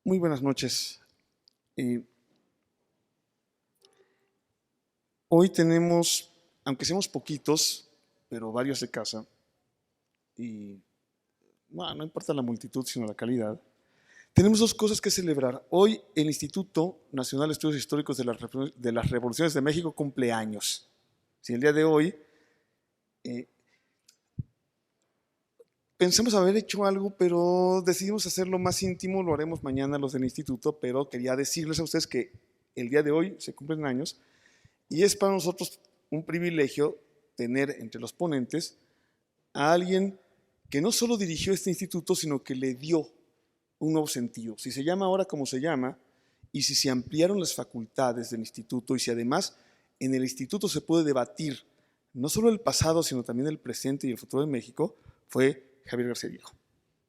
Muy buenas noches. Eh, Hoy tenemos, aunque seamos poquitos, pero varios de casa, y no importa la multitud, sino la calidad, tenemos dos cosas que celebrar. Hoy el Instituto Nacional de Estudios Históricos de las Revoluciones de México cumple años. Sí, el día de hoy eh, pensamos haber hecho algo, pero decidimos hacerlo más íntimo, lo haremos mañana los del instituto, pero quería decirles a ustedes que el día de hoy se cumplen años. Y es para nosotros un privilegio tener entre los ponentes a alguien que no solo dirigió este instituto, sino que le dio un nuevo sentido. Si se llama ahora como se llama, y si se ampliaron las facultades del instituto, y si además en el instituto se puede debatir no solo el pasado, sino también el presente y el futuro de México, fue Javier García Viejo,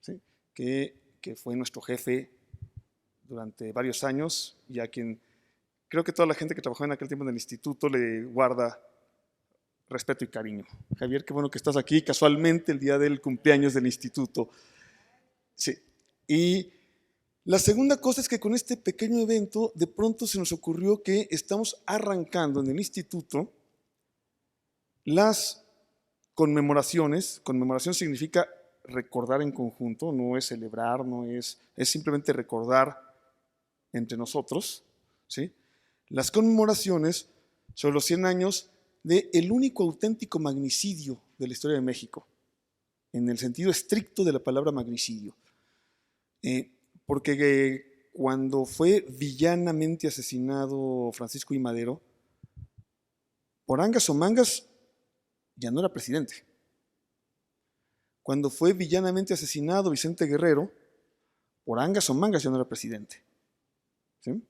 ¿sí? que fue nuestro jefe durante varios años y a quien creo que toda la gente que trabajó en aquel tiempo en el instituto le guarda respeto y cariño. Javier, qué bueno que estás aquí, casualmente el día del cumpleaños del instituto. Sí. Y la segunda cosa es que con este pequeño evento de pronto se nos ocurrió que estamos arrancando en el instituto las conmemoraciones. Conmemoración significa recordar en conjunto, no es celebrar, es simplemente recordar entre nosotros, ¿sí? Las conmemoraciones sobre los 100 años del único auténtico magnicidio de la historia de México, en el sentido estricto de la palabra magnicidio. Porque cuando fue villanamente asesinado Francisco I. Madero, por angas o mangas, ya no era presidente. Cuando fue villanamente asesinado Vicente Guerrero, por angas o mangas ya no era presidente. ¿Sí?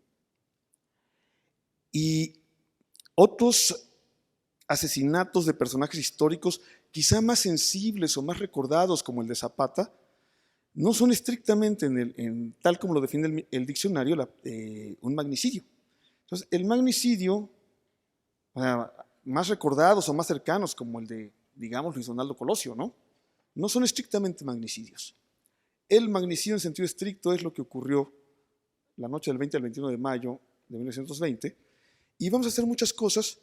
Y otros asesinatos de personajes históricos, quizá más sensibles o más recordados, como el de Zapata, no son estrictamente, tal como lo define el diccionario, un magnicidio. Entonces, el magnicidio, más recordados o más cercanos, como el de, digamos, Luis Donaldo Colosio, no son estrictamente magnicidios. El magnicidio en sentido estricto es lo que ocurrió la noche del 20 al 21 de mayo de 1920, y vamos a hacer muchas cosas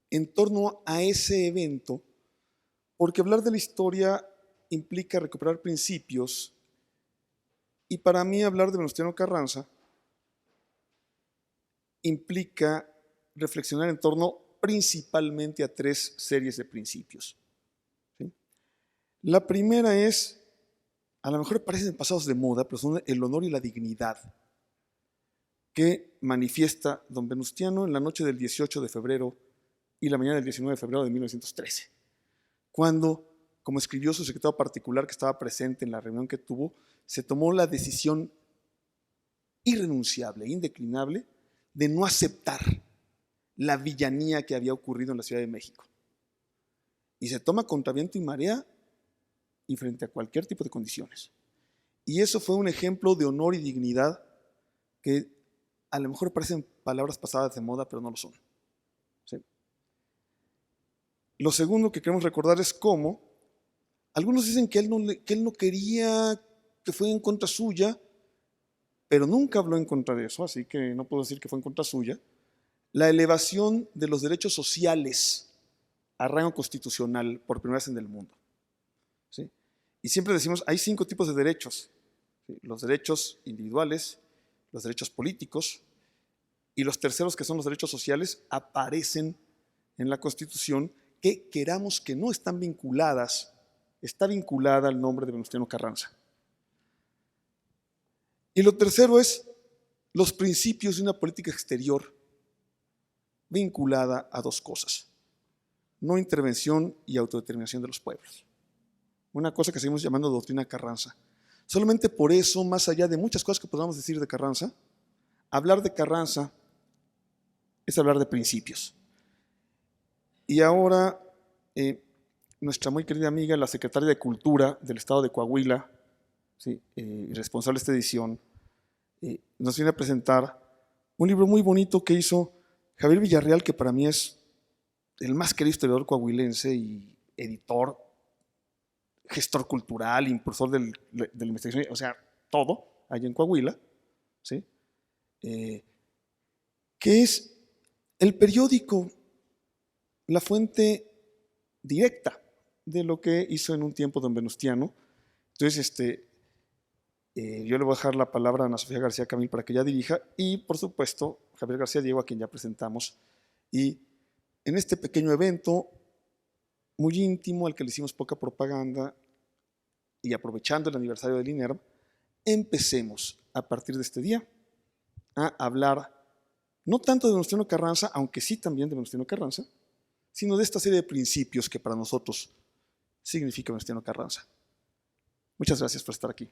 en torno a ese evento, porque hablar de la historia implica recuperar principios, y para mí hablar de Venustiano Carranza implica reflexionar en torno principalmente a tres series de principios. ¿Sí? La primera es, a lo mejor parecen pasados de moda, pero son el honor y la dignidad que manifiesta don Venustiano en la noche del 18 de febrero y la mañana del 19 de febrero de 1913, cuando, como escribió su secretario particular que estaba presente en la reunión que tuvo, se tomó la decisión irrenunciable, indeclinable, de no aceptar la villanía que había ocurrido en la Ciudad de México. Y se toma contra viento y marea y frente a cualquier tipo de condiciones. Y eso fue un ejemplo de honor y dignidad que a lo mejor parecen palabras pasadas de moda, pero no lo son. ¿Sí? Lo segundo que queremos recordar es cómo algunos dicen que él no quería, que fue en contra suya, pero nunca habló en contra de eso, así que no puedo decir que fue en contra suya. La elevación de los derechos sociales a rango constitucional por primera vez en el mundo. ¿Sí? Y siempre decimos, hay 5 tipos de derechos. ¿Sí? Los derechos individuales, los derechos políticos, y los terceros, que son los derechos sociales, aparecen en la Constitución, que queramos que no están vinculadas, está vinculada al nombre de Venustiano Carranza. Y lo tercero es los principios de una política exterior vinculada a 2 cosas: no intervención y autodeterminación de los pueblos. Una cosa que seguimos llamando doctrina Carranza. Solamente por eso, más allá de muchas cosas que podamos decir de Carranza, hablar de Carranza es hablar de principios. Y ahora, nuestra muy querida amiga, la secretaria de Cultura del Estado de Coahuila, ¿sí? Responsable de esta edición, nos viene a presentar un libro muy bonito que hizo Javier Villarreal, que para mí es el más querido historiador coahuilense y editor gestor cultural, impulsor de la investigación, o sea, todo, allá en Coahuila, ¿sí? Que es el periódico, la fuente directa de lo que hizo en un tiempo don Venustiano. Entonces, yo le voy a dejar la palabra a Ana Sofía García Camil para que ella dirija, y por supuesto Javier García Diego, a quien ya presentamos, y en este pequeño evento muy íntimo al que le hicimos poca propaganda y aprovechando el aniversario del INERM, empecemos a partir de este día a hablar no tanto de Venustiano Carranza, aunque sí también de Venustiano Carranza, sino de esta serie de principios que para nosotros significa Venustiano Carranza. Muchas gracias por estar aquí.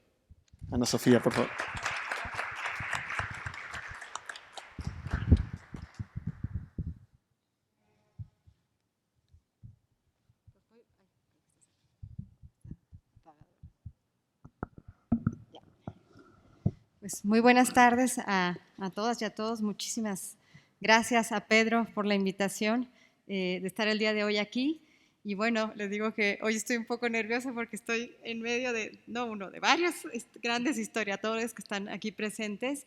Ana Sofía, por favor. Pues muy buenas tardes a todas y a todos. Muchísimas gracias a Pedro por la invitación de estar el día de hoy aquí. Y bueno, les digo que hoy estoy un poco nerviosa porque estoy en medio de varios grandes historiadores que están aquí presentes,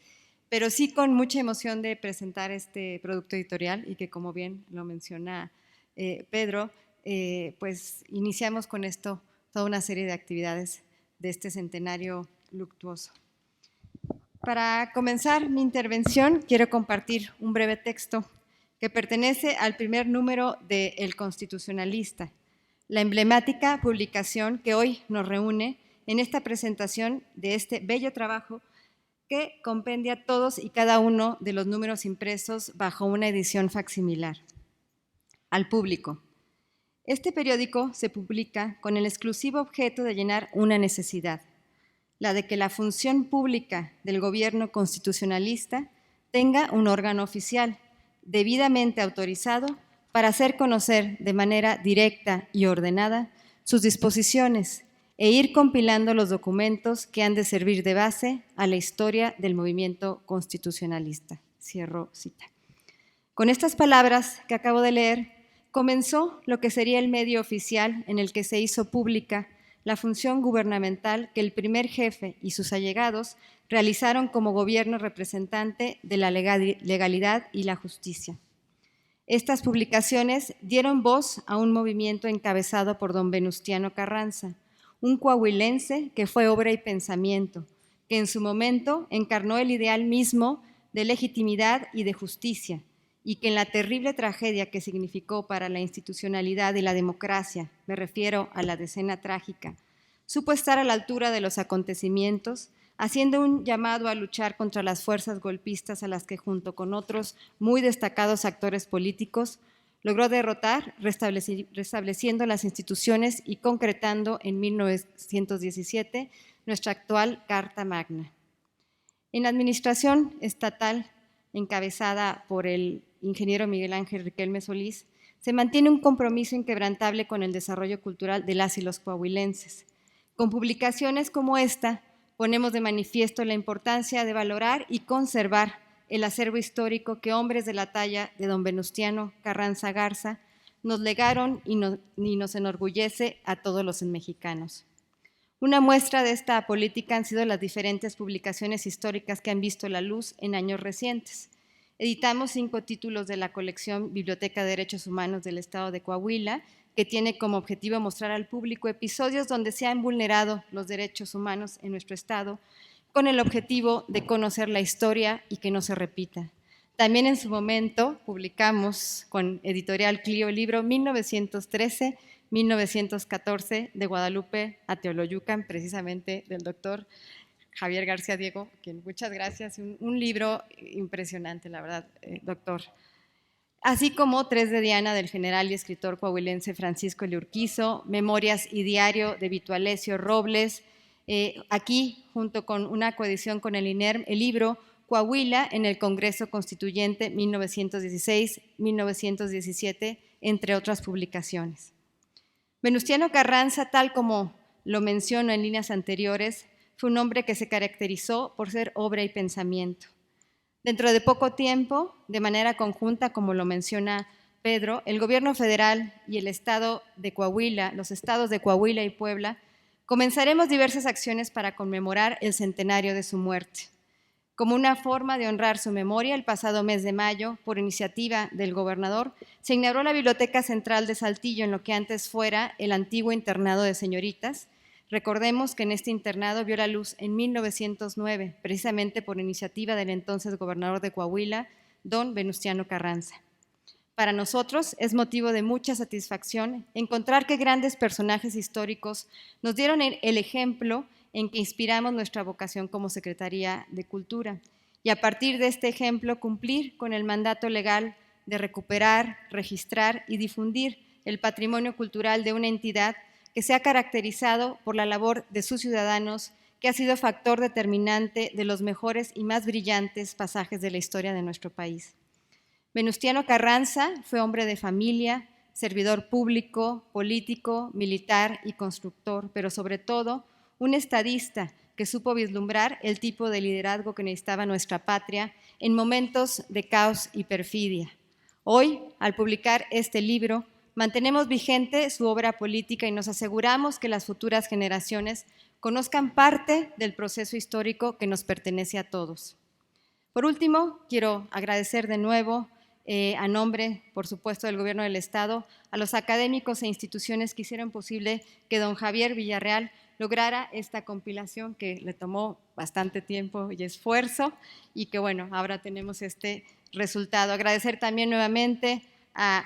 pero sí con mucha emoción de presentar este producto editorial y que, como bien lo menciona Pedro, pues iniciamos con esto toda una serie de actividades de este centenario luctuoso. Para comenzar mi intervención, quiero compartir un breve texto que pertenece al primer número de El Constitucionalista, la emblemática publicación que hoy nos reúne en esta presentación de este bello trabajo que compendia todos y cada uno de los números impresos bajo una edición facsimilar. Al público. Este periódico se publica con el exclusivo objeto de llenar una necesidad, la de que la función pública del gobierno constitucionalista tenga un órgano oficial debidamente autorizado para hacer conocer de manera directa y ordenada sus disposiciones e ir compilando los documentos que han de servir de base a la historia del movimiento constitucionalista. Cierro cita. Con estas palabras que acabo de leer, comenzó lo que sería el medio oficial en el que se hizo pública la función gubernamental que el primer jefe y sus allegados realizaron como gobierno representante de la legalidad y la justicia. Estas publicaciones dieron voz a un movimiento encabezado por don Venustiano Carranza, un coahuilense que fue obra y pensamiento, que en su momento encarnó el ideal mismo de legitimidad y de justicia, y que en la terrible tragedia que significó para la institucionalidad y la democracia, me refiero a la Decena Trágica, supo estar a la altura de los acontecimientos, haciendo un llamado a luchar contra las fuerzas golpistas a las que, junto con otros muy destacados actores políticos, logró derrotar, restableciendo las instituciones y concretando en 1917 nuestra actual Carta Magna. En la administración estatal, encabezada por el ingeniero Miguel Ángel Riquelme Solís, se mantiene un compromiso inquebrantable con el desarrollo cultural de las y los coahuilenses. Con publicaciones como esta, ponemos de manifiesto la importancia de valorar y conservar el acervo histórico que hombres de la talla de don Venustiano Carranza Garza nos legaron y nos enorgullece a todos los mexicanos. Una muestra de esta política han sido las diferentes publicaciones históricas que han visto la luz en años recientes. Editamos 5 títulos de la colección Biblioteca de Derechos Humanos del Estado de Coahuila, que tiene como objetivo mostrar al público episodios donde se han vulnerado los derechos humanos en nuestro Estado, con el objetivo de conocer la historia y que no se repita. También en su momento publicamos con Editorial Clio el libro 1913-1914 de Guadalupe a Teoloyucan, precisamente del doctor Javier García Diego, quien muchas gracias, un libro impresionante, la verdad, doctor. Así como 3 de Diana del general y escritor coahuilense Francisco Eliurquizo, Memorias y Diario de Vito Alessio Robles, aquí junto con una coedición con el INERM, el libro Coahuila en el Congreso Constituyente 1916-1917, entre otras publicaciones. Venustiano Carranza, tal como lo menciono en líneas anteriores, fue un hombre que se caracterizó por ser obra y pensamiento. Dentro de poco tiempo, de manera conjunta, como lo menciona Pedro, el gobierno federal y el estado de Coahuila, los estados de Coahuila y Puebla, comenzaremos diversas acciones para conmemorar el centenario de su muerte. Como una forma de honrar su memoria, el pasado mes de mayo, por iniciativa del gobernador, se inauguró la Biblioteca Central de Saltillo, en lo que antes fuera el antiguo internado de señoritas. Recordemos que en este internado vio la luz en 1909, precisamente por iniciativa del entonces gobernador de Coahuila, don Venustiano Carranza. Para nosotros es motivo de mucha satisfacción encontrar que grandes personajes históricos nos dieron el ejemplo en que inspiramos nuestra vocación como Secretaría de Cultura, y a partir de este ejemplo cumplir con el mandato legal de recuperar, registrar y difundir el patrimonio cultural de una entidad que se ha caracterizado por la labor de sus ciudadanos, que ha sido factor determinante de los mejores y más brillantes pasajes de la historia de nuestro país. Venustiano Carranza fue hombre de familia, servidor público, político, militar y constructor, pero sobre todo un estadista que supo vislumbrar el tipo de liderazgo que necesitaba nuestra patria en momentos de caos y perfidia. Hoy, al publicar este libro, mantenemos vigente su obra política y nos aseguramos que las futuras generaciones conozcan parte del proceso histórico que nos pertenece a todos. Por último, quiero agradecer de nuevo, a nombre, por supuesto, del Gobierno del Estado, a los académicos e instituciones que hicieron posible que don Javier Villarreal lograra esta compilación que le tomó bastante tiempo y esfuerzo, y que, bueno, ahora tenemos este resultado. Agradecer también nuevamente a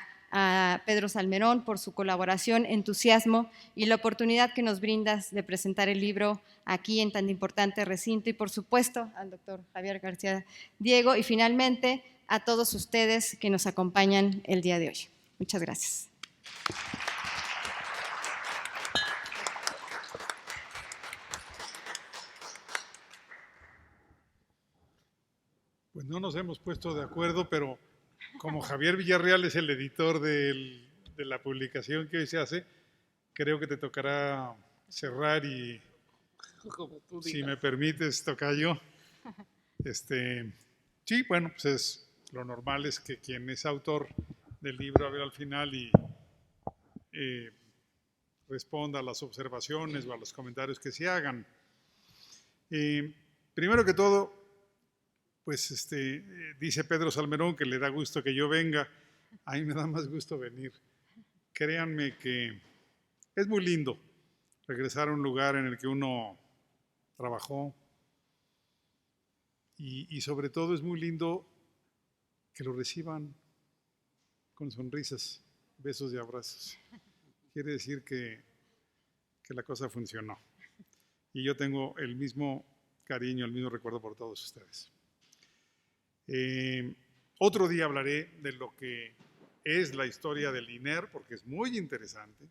Pedro Salmerón por su colaboración, entusiasmo y la oportunidad que nos brindas de presentar el libro aquí en tan importante recinto, y por supuesto al doctor Javier García Diego, y finalmente a todos ustedes que nos acompañan el día de hoy. Muchas gracias. Pues no nos hemos puesto de acuerdo, pero como Javier Villarreal es el editor de la publicación que hoy se hace, creo que te tocará cerrar y, si me permites, tocayo. Sí, bueno, pues lo normal es que quien es autor del libro hable al final y responda a las observaciones o a los comentarios que se hagan. Primero que todo, pues dice Pedro Salmerón que le da gusto que yo venga. A mí me da más gusto venir. Créanme que es muy lindo regresar a un lugar en el que uno trabajó, y sobre todo es muy lindo que lo reciban con sonrisas, besos y abrazos. Quiere decir que la cosa funcionó. Y yo tengo el mismo cariño, el mismo recuerdo por todos ustedes. Otro día hablaré de lo que es la historia del INER, porque es muy interesante,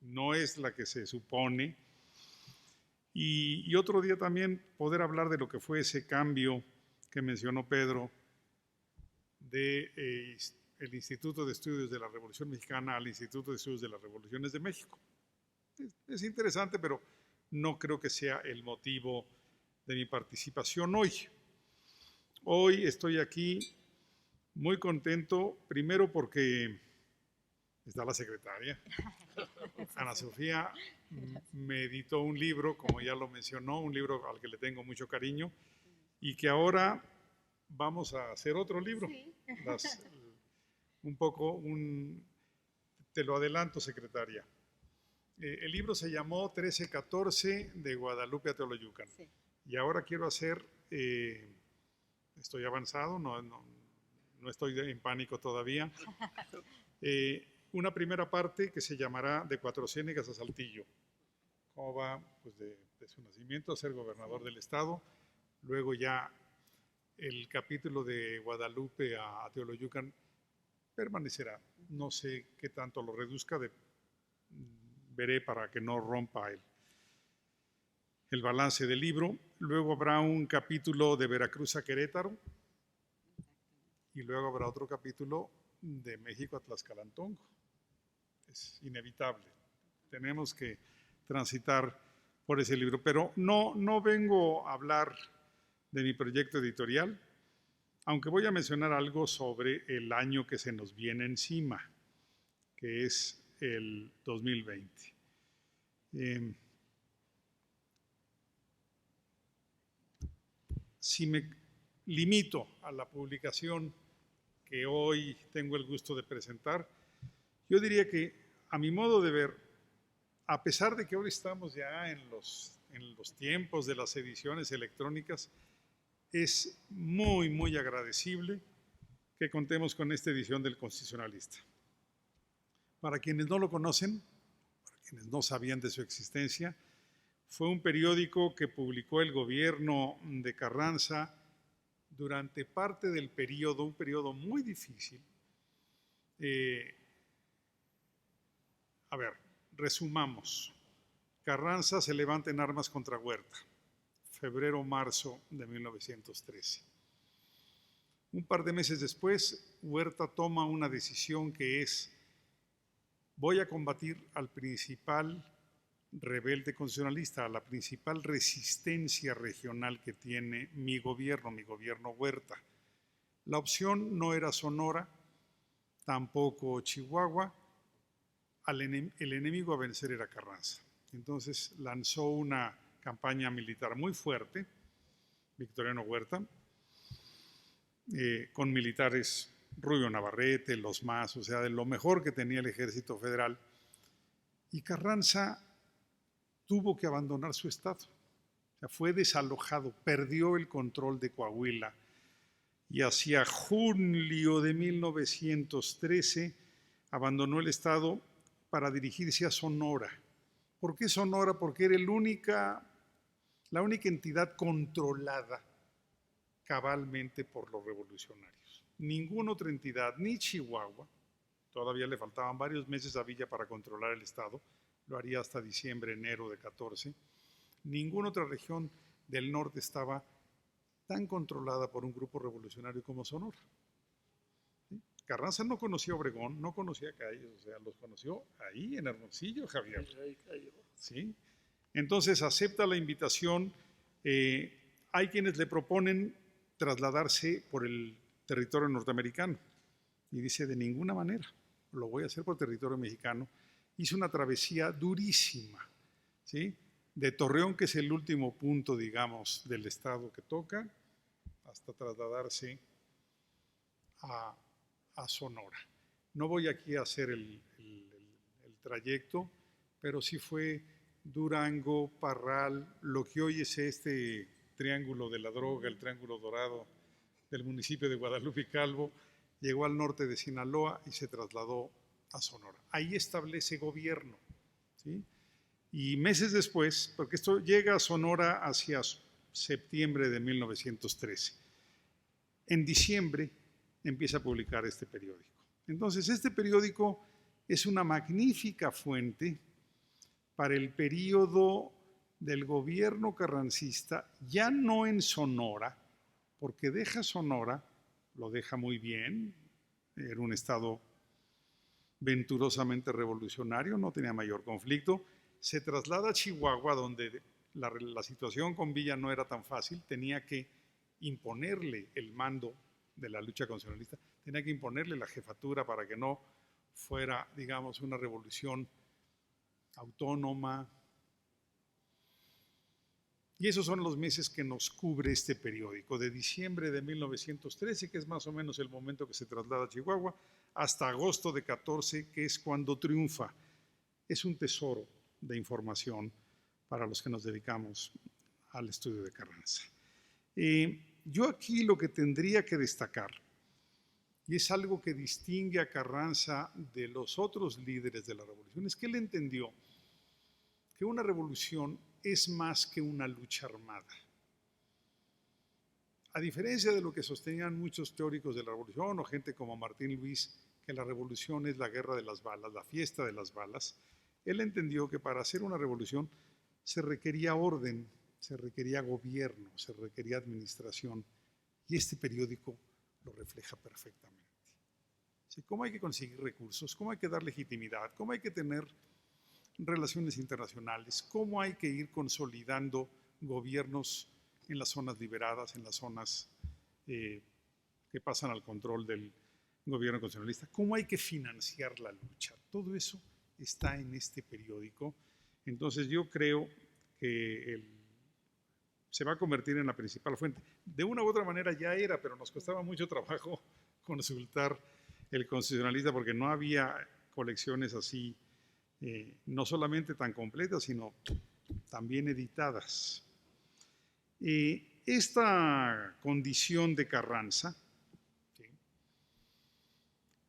no es la que se supone, y otro día también poder hablar de lo que fue ese cambio que mencionó Pedro del Instituto de Estudios de la Revolución Mexicana al Instituto de Estudios de las Revoluciones de México. Es interesante, pero no creo que sea el motivo de mi participación hoy. Hoy estoy aquí muy contento, primero porque está la secretaria. Ana Sofía me editó un libro, como ya lo mencionó, un libro al que le tengo mucho cariño, y que ahora vamos a hacer otro libro. Sí. Te lo adelanto, secretaria. El libro se llamó 1314 de Guadalupe a Teoloyucan. Sí. Y ahora quiero hacer, estoy avanzado, no estoy en pánico todavía, una primera parte que se llamará De Cuatro Ciénegas a Saltillo. Cómo va, pues, de su nacimiento a ser gobernador del estado. Luego ya el capítulo de Guadalupe a Teoloyucan permanecerá. No sé qué tanto lo reduzca, veré para que no rompa el balance del libro. Luego habrá un capítulo de Veracruz a Querétaro, y luego habrá otro capítulo de México a Tlaxcalantongo. Es inevitable. Tenemos que transitar por ese libro. Pero no vengo a hablar de mi proyecto editorial, aunque voy a mencionar algo sobre el año que se nos viene encima, que es el 2020. Si me limito a la publicación que hoy tengo el gusto de presentar, yo diría que, a mi modo de ver, a pesar de que ahora estamos ya en los tiempos de las ediciones electrónicas, es muy, muy agradecible que contemos con esta edición del Constitucionalista. Para quienes no lo conocen, para quienes no sabían de su existencia, fue un periódico que publicó el gobierno de Carranza durante parte del periodo, un periodo muy difícil. Resumamos. Carranza se levanta en armas contra Huerta, febrero-marzo de 1913. Un par de meses después, Huerta toma una decisión que es: voy a combatir al principal rebelde constitucionalista, a la principal resistencia regional que tiene mi gobierno Huerta. La opción no era Sonora, tampoco Chihuahua. El enemigo a vencer era Carranza. Entonces lanzó una campaña militar muy fuerte, Victoriano Huerta, con militares Rubio Navarrete, los más, o sea, de lo mejor que tenía el Ejército Federal. Y Carranza tuvo que abandonar su estado. O sea, fue desalojado, perdió el control de Coahuila. Y hacia julio de 1913 abandonó el estado para dirigirse a Sonora. ¿Por qué Sonora? Porque era la única entidad controlada cabalmente por los revolucionarios. Ninguna otra entidad, ni Chihuahua, todavía le faltaban varios meses a Villa para controlar el estado, lo haría hasta diciembre, enero de 14. Ninguna otra región del norte estaba tan controlada por un grupo revolucionario como Sonora. ¿Sí? Carranza no conocía Obregón, no conocía Calles, o sea, los conoció ahí en Hermosillo, Javier. ¿Sí? Entonces acepta la invitación. Hay quienes le proponen trasladarse por el territorio norteamericano y dice: de ninguna manera, lo voy a hacer por territorio mexicano. Hizo una travesía durísima, ¿sí? De Torreón, que es el último punto, digamos, del estado que toca, hasta trasladarse a Sonora. No voy aquí a hacer el trayecto, pero sí fue Durango, Parral, lo que hoy es este triángulo de la droga, el triángulo dorado del municipio de Guadalupe y Calvo. Llegó al norte de Sinaloa y se trasladó a Sonora. Ahí establece gobierno, ¿sí? Y meses después, porque esto llega a Sonora hacia septiembre de 1913, en diciembre empieza a publicar este periódico. Entonces, este periódico es una magnífica fuente para el periodo del gobierno carrancista, ya no en Sonora, porque deja Sonora, lo deja muy bien, era un estado venturosamente revolucionario, no tenía mayor conflicto. Se traslada a Chihuahua, donde la situación con Villa no era tan fácil, tenía que imponerle el mando de la lucha constitucionalista, tenía que imponerle la jefatura para que no fuera, digamos, una revolución autónoma. Y esos son los meses que nos cubre este periódico, de diciembre de 1913, que es más o menos el momento que se traslada a Chihuahua, hasta agosto de 14, que es cuando triunfa. Es un tesoro de información para los que nos dedicamos al estudio de Carranza. Yo aquí lo que tendría que destacar, y es algo que distingue a Carranza de los otros líderes de la revolución, es que él entendió que una revolución es más que una lucha armada. A diferencia de lo que sostenían muchos teóricos de la revolución o gente como Martín Luis, que la revolución es la guerra de las balas, la fiesta de las balas, él entendió que para hacer una revolución se requería orden, se requería gobierno, se requería administración, y este periódico lo refleja perfectamente. ¿Sí? ¿Cómo hay que conseguir recursos? ¿Cómo hay que dar legitimidad? ¿Cómo hay que tener relaciones internacionales? ¿Cómo hay que ir consolidando gobiernos en las zonas liberadas, en las zonas que pasan al control del gobierno constitucionalista? ¿Cómo hay que financiar la lucha? Todo eso está en este periódico. Entonces yo creo que se va a convertir en la principal fuente. De una u otra manera ya era, pero nos costaba mucho trabajo consultar el Constitucionalista porque no había colecciones así, no solamente tan completas, sino también editadas. Esta condición de Carranza, ¿sí?,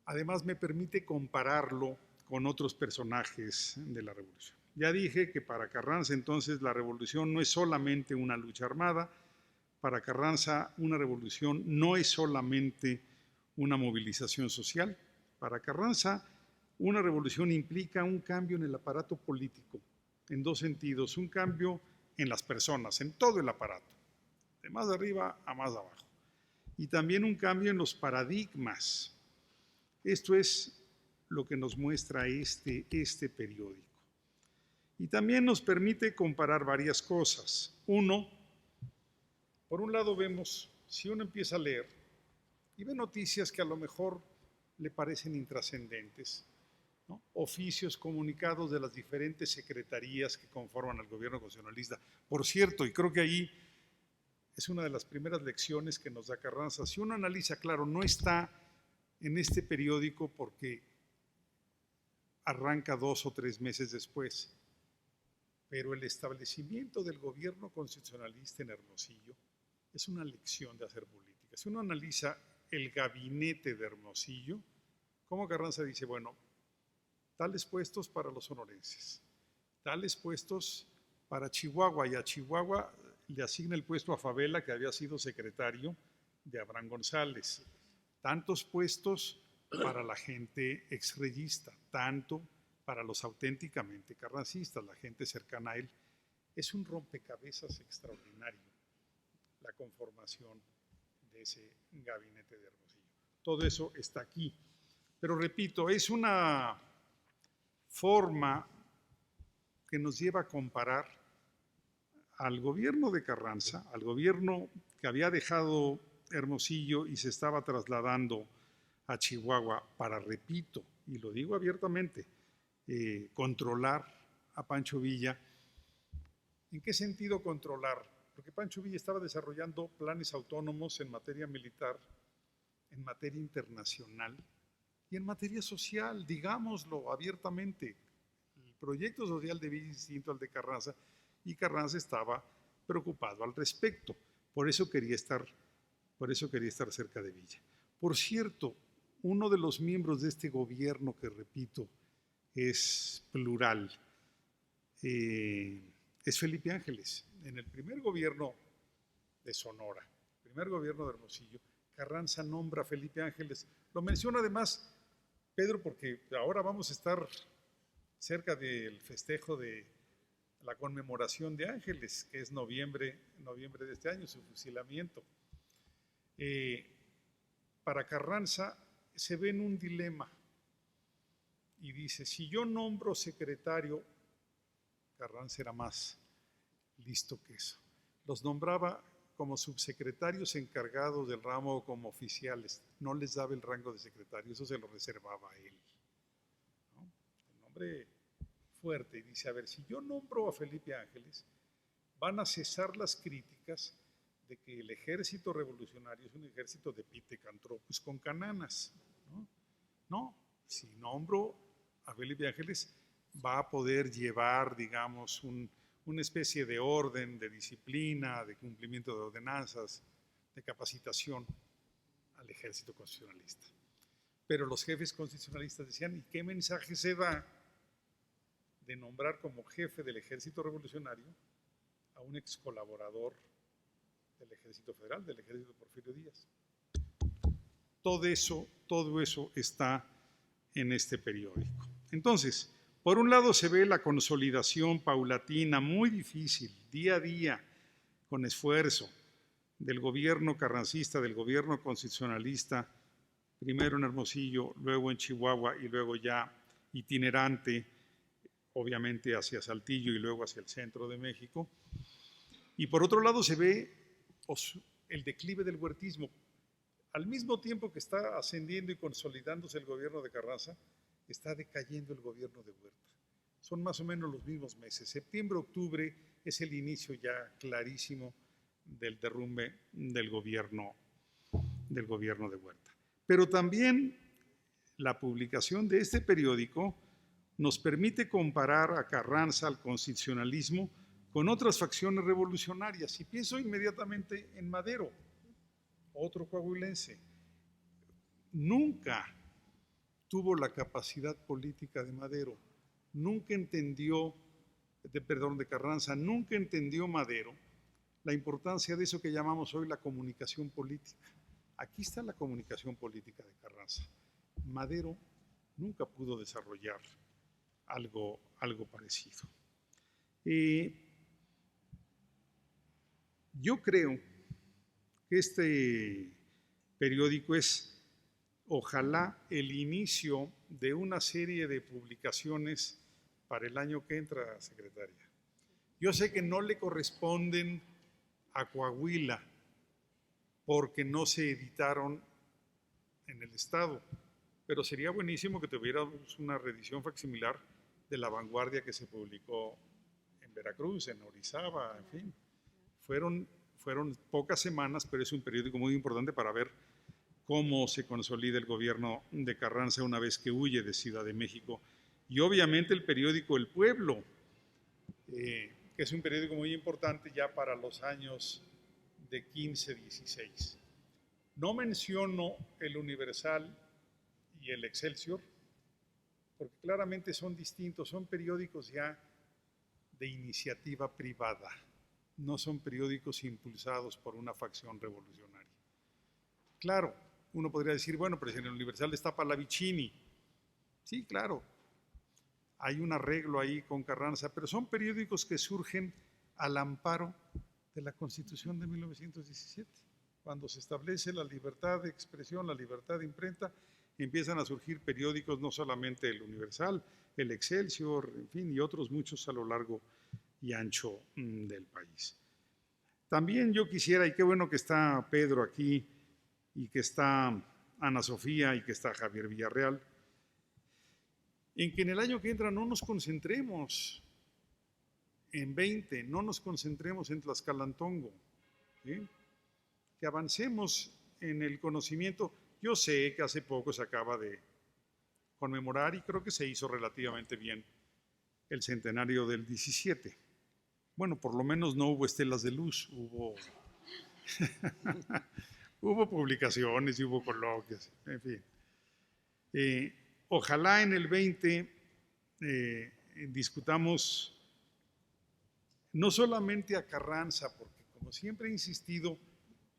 además me permite compararlo con otros personajes de la revolución. Ya dije que para Carranza entonces la revolución no es solamente una lucha armada, para Carranza una revolución no es solamente una movilización social, para Carranza una revolución implica un cambio en el aparato político, en dos sentidos, un cambio en las personas, en todo el aparato, de más arriba a más abajo, y también un cambio en los paradigmas. Esto es lo que nos muestra este periódico. Y también nos permite comparar varias cosas. Por un lado vemos, si uno empieza a leer y ve noticias que a lo mejor le parecen intrascendentes, ¿no?, oficios, comunicados de las diferentes secretarías que conforman al gobierno constitucionalista. Por cierto, y creo que ahí es una de las primeras lecciones que nos da Carranza, si uno analiza, claro, no está en este periódico porque arranca 2 o 3 meses después, pero el establecimiento del gobierno constitucionalista en Hermosillo es una lección de hacer política. Si uno analiza el gabinete de Hermosillo, como Carranza dice, bueno, tales puestos para los sonorenses, tales puestos para Chihuahua, y a Chihuahua le asigna el puesto a Favela, que había sido secretario de Abraham González, tantos puestos para la gente exreyista, tanto para los auténticamente carrancistas, la gente cercana a él. Es un rompecabezas extraordinario la conformación de ese gabinete de Hermosillo. Todo eso está aquí. Pero repito, es una forma que nos lleva a comparar al gobierno de Carranza, al gobierno que había dejado Hermosillo y se estaba trasladando a Chihuahua para, repito, y lo digo abiertamente, controlar a Pancho Villa. ¿En qué sentido controlar? Porque Pancho Villa estaba desarrollando planes autónomos en materia militar, en materia internacional y en materia social, digámoslo abiertamente. El proyecto social de Villa es distinto al de Carranza y Carranza estaba preocupado al respecto. Por eso quería estar cerca de Villa. Por cierto, uno de los miembros de este gobierno, que repito, es plural, es Felipe Ángeles. En el primer gobierno de Sonora, el primer gobierno de Hermosillo, Carranza nombra a Felipe Ángeles. Lo menciona además Pedro porque ahora vamos a estar cerca del festejo de la conmemoración de Ángeles, que es noviembre de este año, su fusilamiento. Para Carranza se ve en un dilema y dice, si yo nombro secretario, Carranza era más listo que eso. Los nombraba como subsecretarios encargados del ramo o como oficiales. No les daba el rango de secretario, eso se lo reservaba a él, ¿no? Un hombre fuerte. Y dice, a ver, si yo nombro a Felipe Ángeles, van a cesar las críticas de que el ejército revolucionario es un ejército de pitecantropos con cananas, ¿no? No, si nombro a Felipe Ángeles, va a poder llevar, digamos, una especie de orden, de disciplina, de cumplimiento de ordenanzas, de capacitación al ejército constitucionalista. Pero los jefes constitucionalistas decían, ¿y qué mensaje se da de nombrar como jefe del ejército revolucionario a un ex colaborador del ejército federal, del ejército de Porfirio Díaz? Todo eso está en este periódico. Entonces, por un lado se ve la consolidación paulatina, muy difícil, día a día, con esfuerzo, del gobierno carrancista, del gobierno constitucionalista, primero en Hermosillo, luego en Chihuahua y luego ya itinerante, obviamente hacia Saltillo y luego hacia el centro de México. Y por otro lado se ve el declive del huertismo. Al mismo tiempo que está ascendiendo y consolidándose el gobierno de Carranza, está decayendo el gobierno de Huerta. Son más o menos los mismos meses. Septiembre, octubre es el inicio ya clarísimo del derrumbe del gobierno de Huerta. Pero también la publicación de este periódico nos permite comparar a Carranza, al constitucionalismo, con otras facciones revolucionarias. Y pienso inmediatamente en Madero, otro coahuilense. Nunca tuvo la capacidad política de Madero, de Carranza, nunca entendió Madero la importancia de eso que llamamos hoy la comunicación política. Aquí está la comunicación política de Carranza. Madero nunca pudo desarrollar algo parecido. Yo creo que este periódico es, ojalá, el inicio de una serie de publicaciones para el año que entra, secretaria. Yo sé que no le corresponden a Coahuila porque no se editaron en el estado, pero sería buenísimo que tuviéramos una reedición facsimilar de La Vanguardia que se publicó en Veracruz, en Orizaba, en fin. Fueron pocas semanas, pero es un periódico muy importante para ver cómo se consolida el gobierno de Carranza una vez que huye de Ciudad de México. Y obviamente el periódico El Pueblo, que es un periódico muy importante ya para los años de 15-16. No menciono el Universal y el Excelsior, porque claramente son distintos, son periódicos ya de iniciativa privada, no son periódicos impulsados por una facción revolucionaria. Claro, uno podría decir, bueno, pero si en el Universal está Pallavicini. Sí, claro, hay un arreglo ahí con Carranza, pero son periódicos que surgen al amparo de la Constitución de 1917. Cuando se establece la libertad de expresión, la libertad de imprenta, empiezan a surgir periódicos, no solamente el Universal, el Excelsior, en fin, y otros muchos a lo largo y ancho del país. También yo quisiera, y qué bueno que está Pedro aquí, y que está Ana Sofía, y que está Javier Villarreal, en que en el año que entra no nos concentremos en 20, no nos concentremos en Tlaxcalantongo, ¿sí? Que avancemos en el conocimiento. Yo sé que hace poco se acaba de conmemorar, y creo que se hizo relativamente bien, el centenario del 17. Bueno, por lo menos no hubo estelas de luz, hubo publicaciones y hubo coloquios, en fin. Ojalá en el 20 discutamos no solamente a Carranza, porque como siempre he insistido,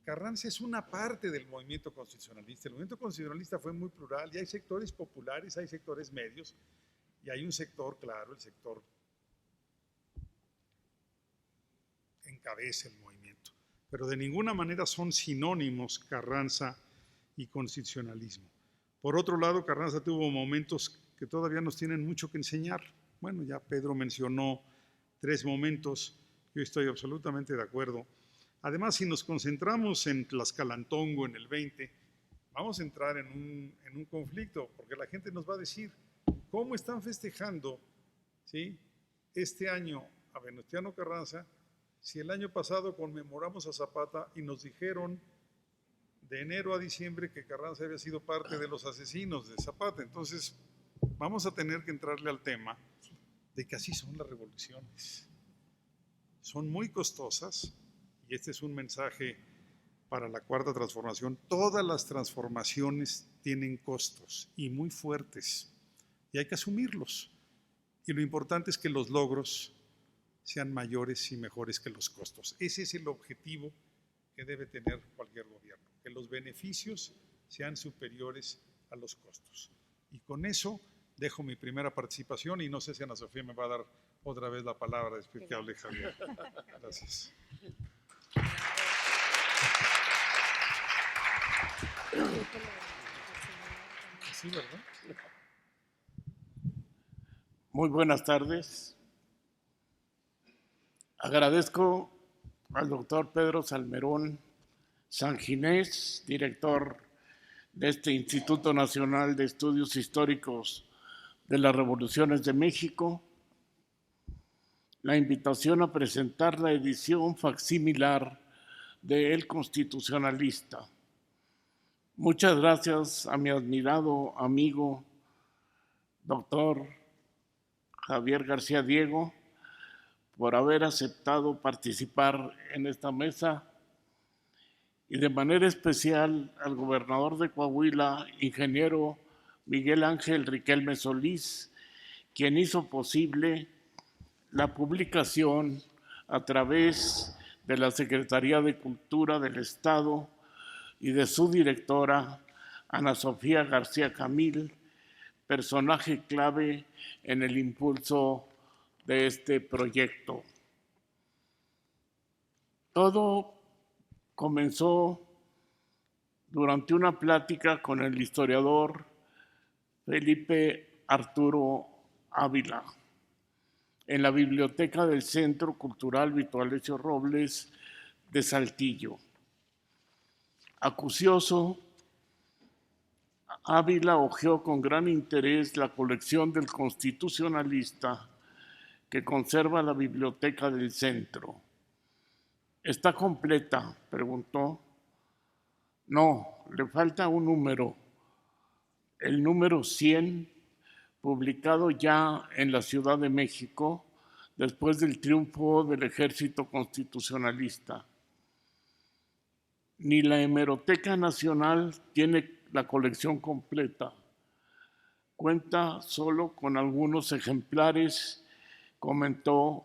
Carranza es una parte del movimiento constitucionalista. El movimiento constitucionalista fue muy plural y hay sectores populares, hay sectores medios y hay un sector, claro, el sector encabeza el movimiento. Pero de ninguna manera son sinónimos Carranza y constitucionalismo. Por otro lado, Carranza tuvo momentos que todavía nos tienen mucho que enseñar. Bueno, ya Pedro mencionó 3 momentos, yo estoy absolutamente de acuerdo. Además, si nos concentramos en Tlaxcalantongo en el 20, vamos a entrar en un conflicto, porque la gente nos va a decir, ¿cómo están festejando, ¿sí?, este año a Venustiano Carranza si el año pasado conmemoramos a Zapata y nos dijeron de enero a diciembre que Carranza había sido parte de los asesinos de Zapata? Entonces, vamos a tener que entrarle al tema de que así son las revoluciones. Son muy costosas, y este es un mensaje para la Cuarta Transformación. Todas las transformaciones tienen costos y muy fuertes, y hay que asumirlos. Y lo importante es que los logros sean mayores y mejores que los costos. Ese es el objetivo que debe tener cualquier gobierno, que los beneficios sean superiores a los costos. Y con eso dejo mi primera participación, y no sé si Ana Sofía me va a dar otra vez la palabra después que hable Javier. Gracias. Sí, ¿verdad? Muy buenas tardes. Agradezco al doctor Pedro Salmerón Sanginés, director de este Instituto Nacional de Estudios Históricos de las Revoluciones de México, la invitación a presentar la edición facsimilar de El Constitucionalista. Muchas gracias a mi admirado amigo, doctor Javier García Diego, por haber aceptado participar en esta mesa, y de manera especial al gobernador de Coahuila, ingeniero Miguel Ángel Riquelme Solís, quien hizo posible la publicación a través de la Secretaría de Cultura del Estado y de su directora, Ana Sofía García Camil, personaje clave en el impulso de este proyecto. Todo comenzó durante una plática con el historiador Felipe Arturo Ávila en la biblioteca del Centro Cultural Vito Alessio Robles de Saltillo. Acucioso, Ávila hojeó con gran interés la colección del Constitucionalista que conserva la biblioteca del centro. ¿Está completa?, preguntó. No, le falta un número, el número 100, publicado ya en la Ciudad de México después del triunfo del Ejército Constitucionalista. Ni la Hemeroteca Nacional tiene la colección completa. Cuenta solo con algunos ejemplares, comentó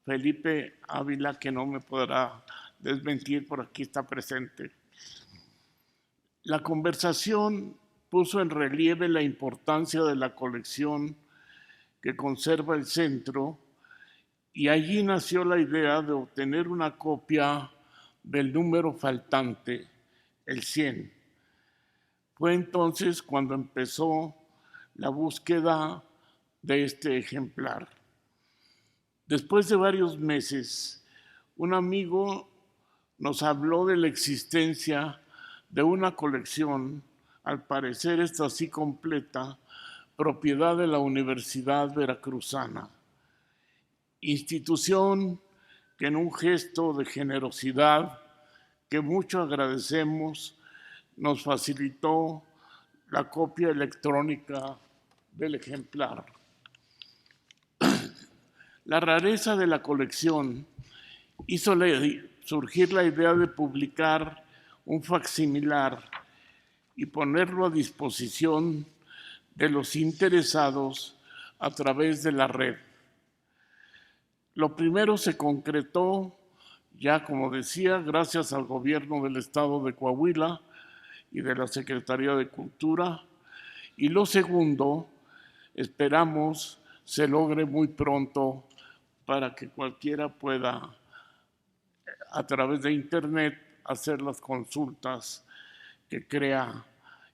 Felipe Ávila, que no me podrá desmentir, por aquí está presente. La conversación puso en relieve la importancia de la colección que conserva el centro, y allí nació la idea de obtener una copia del número faltante, el 100. Fue entonces cuando empezó la búsqueda de este ejemplar. Después de varios meses, un amigo nos habló de la existencia de una colección, al parecer esta sí completa, propiedad de la Universidad Veracruzana, institución que en un gesto de generosidad que mucho agradecemos, nos facilitó la copia electrónica del ejemplar. La rareza de la colección hizo surgir la idea de publicar un facsimilar y ponerlo a disposición de los interesados a través de la red. Lo primero se concretó, ya como decía, gracias al gobierno del estado de Coahuila y de la Secretaría de Cultura, y lo segundo, esperamos se logre muy pronto para que cualquiera pueda, a través de internet, hacer las consultas que crea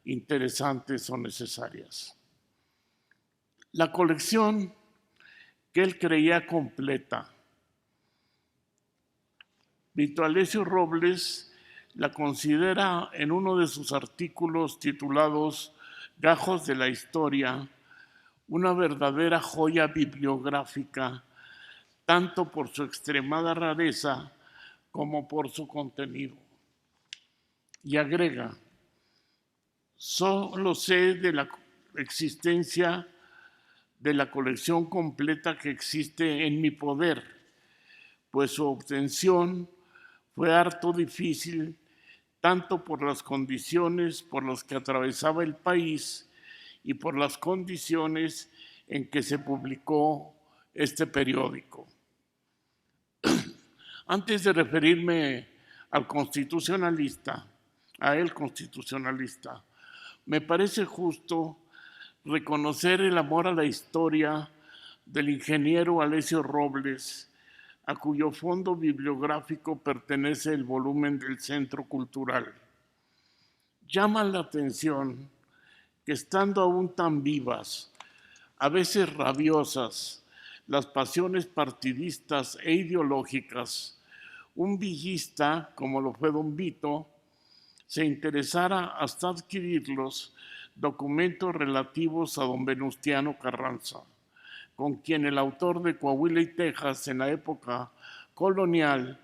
interesantes o necesarias. La colección que él creía completa, Vito Alessio Robles la considera en uno de sus artículos titulados Gajos de la Historia, una verdadera joya bibliográfica, tanto por su extremada rareza como por su contenido. Y agrega, solo sé de la existencia de la colección completa que existe en mi poder, pues su obtención fue harto difícil, tanto por las condiciones por las que atravesaba el país y por las condiciones en que se publicó este periódico. Antes de referirme al Constitucionalista, a El Constitucionalista, me parece justo reconocer el amor a la historia del ingeniero Alessio Robles, a cuyo fondo bibliográfico pertenece el volumen del Centro Cultural. Llama la atención que, estando aún tan vivas, a veces rabiosas, las pasiones partidistas e ideológicas, un villista, como lo fue don Vito, se interesara hasta adquirir los documentos relativos a don Venustiano Carranza, con quien el autor de Coahuila y Texas en la época colonial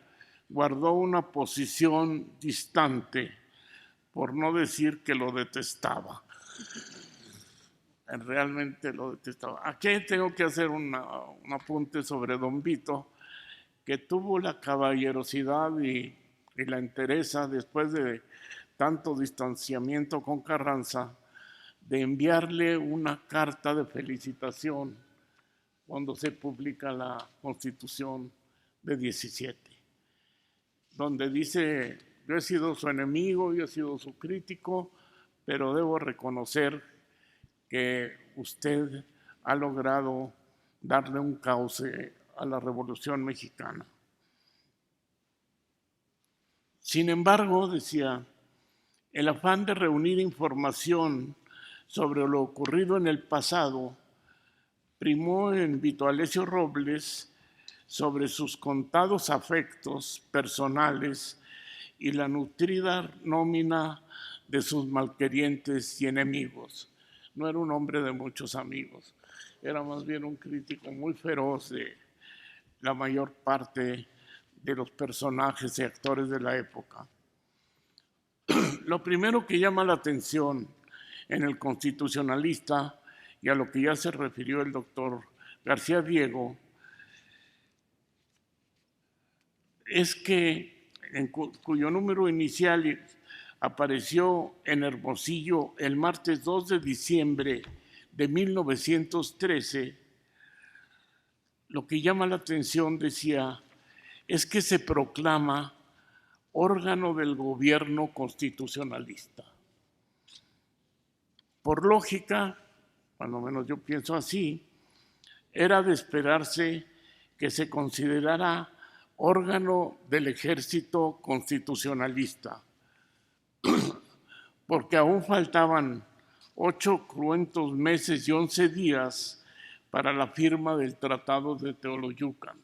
guardó una posición distante, por no decir que lo detestaba. Realmente lo detestaba. Aquí tengo que hacer un apunte sobre don Vito, que tuvo la caballerosidad y la entereza, después de tanto distanciamiento con Carranza, de enviarle una carta de felicitación cuando se publica la Constitución de 17, donde dice: yo he sido su enemigo, yo he sido su crítico, pero debo reconocer que usted ha logrado darle un cauce a la Revolución Mexicana. Sin embargo, decía, el afán de reunir información sobre lo ocurrido en el pasado primó en Vito Alessio Robles sobre sus contados afectos personales y la nutrida nómina de sus malquerientes y enemigos. No era un hombre de muchos amigos, era más bien un crítico muy feroz de la mayor parte de los personajes y actores de la época. Lo primero que llama la atención en el Constitucionalista, y a lo que ya se refirió el doctor García Diego, es que cuyo número inicial apareció en Hermosillo el martes 2 de diciembre de 1913, lo que llama la atención, decía, es que se proclama órgano del gobierno constitucionalista. Por lógica, cuando menos yo pienso así, era de esperarse que se considerara órgano del ejército constitucionalista, porque aún faltaban 8 cruentos meses y 11 días para la firma del Tratado de Teoloyucan.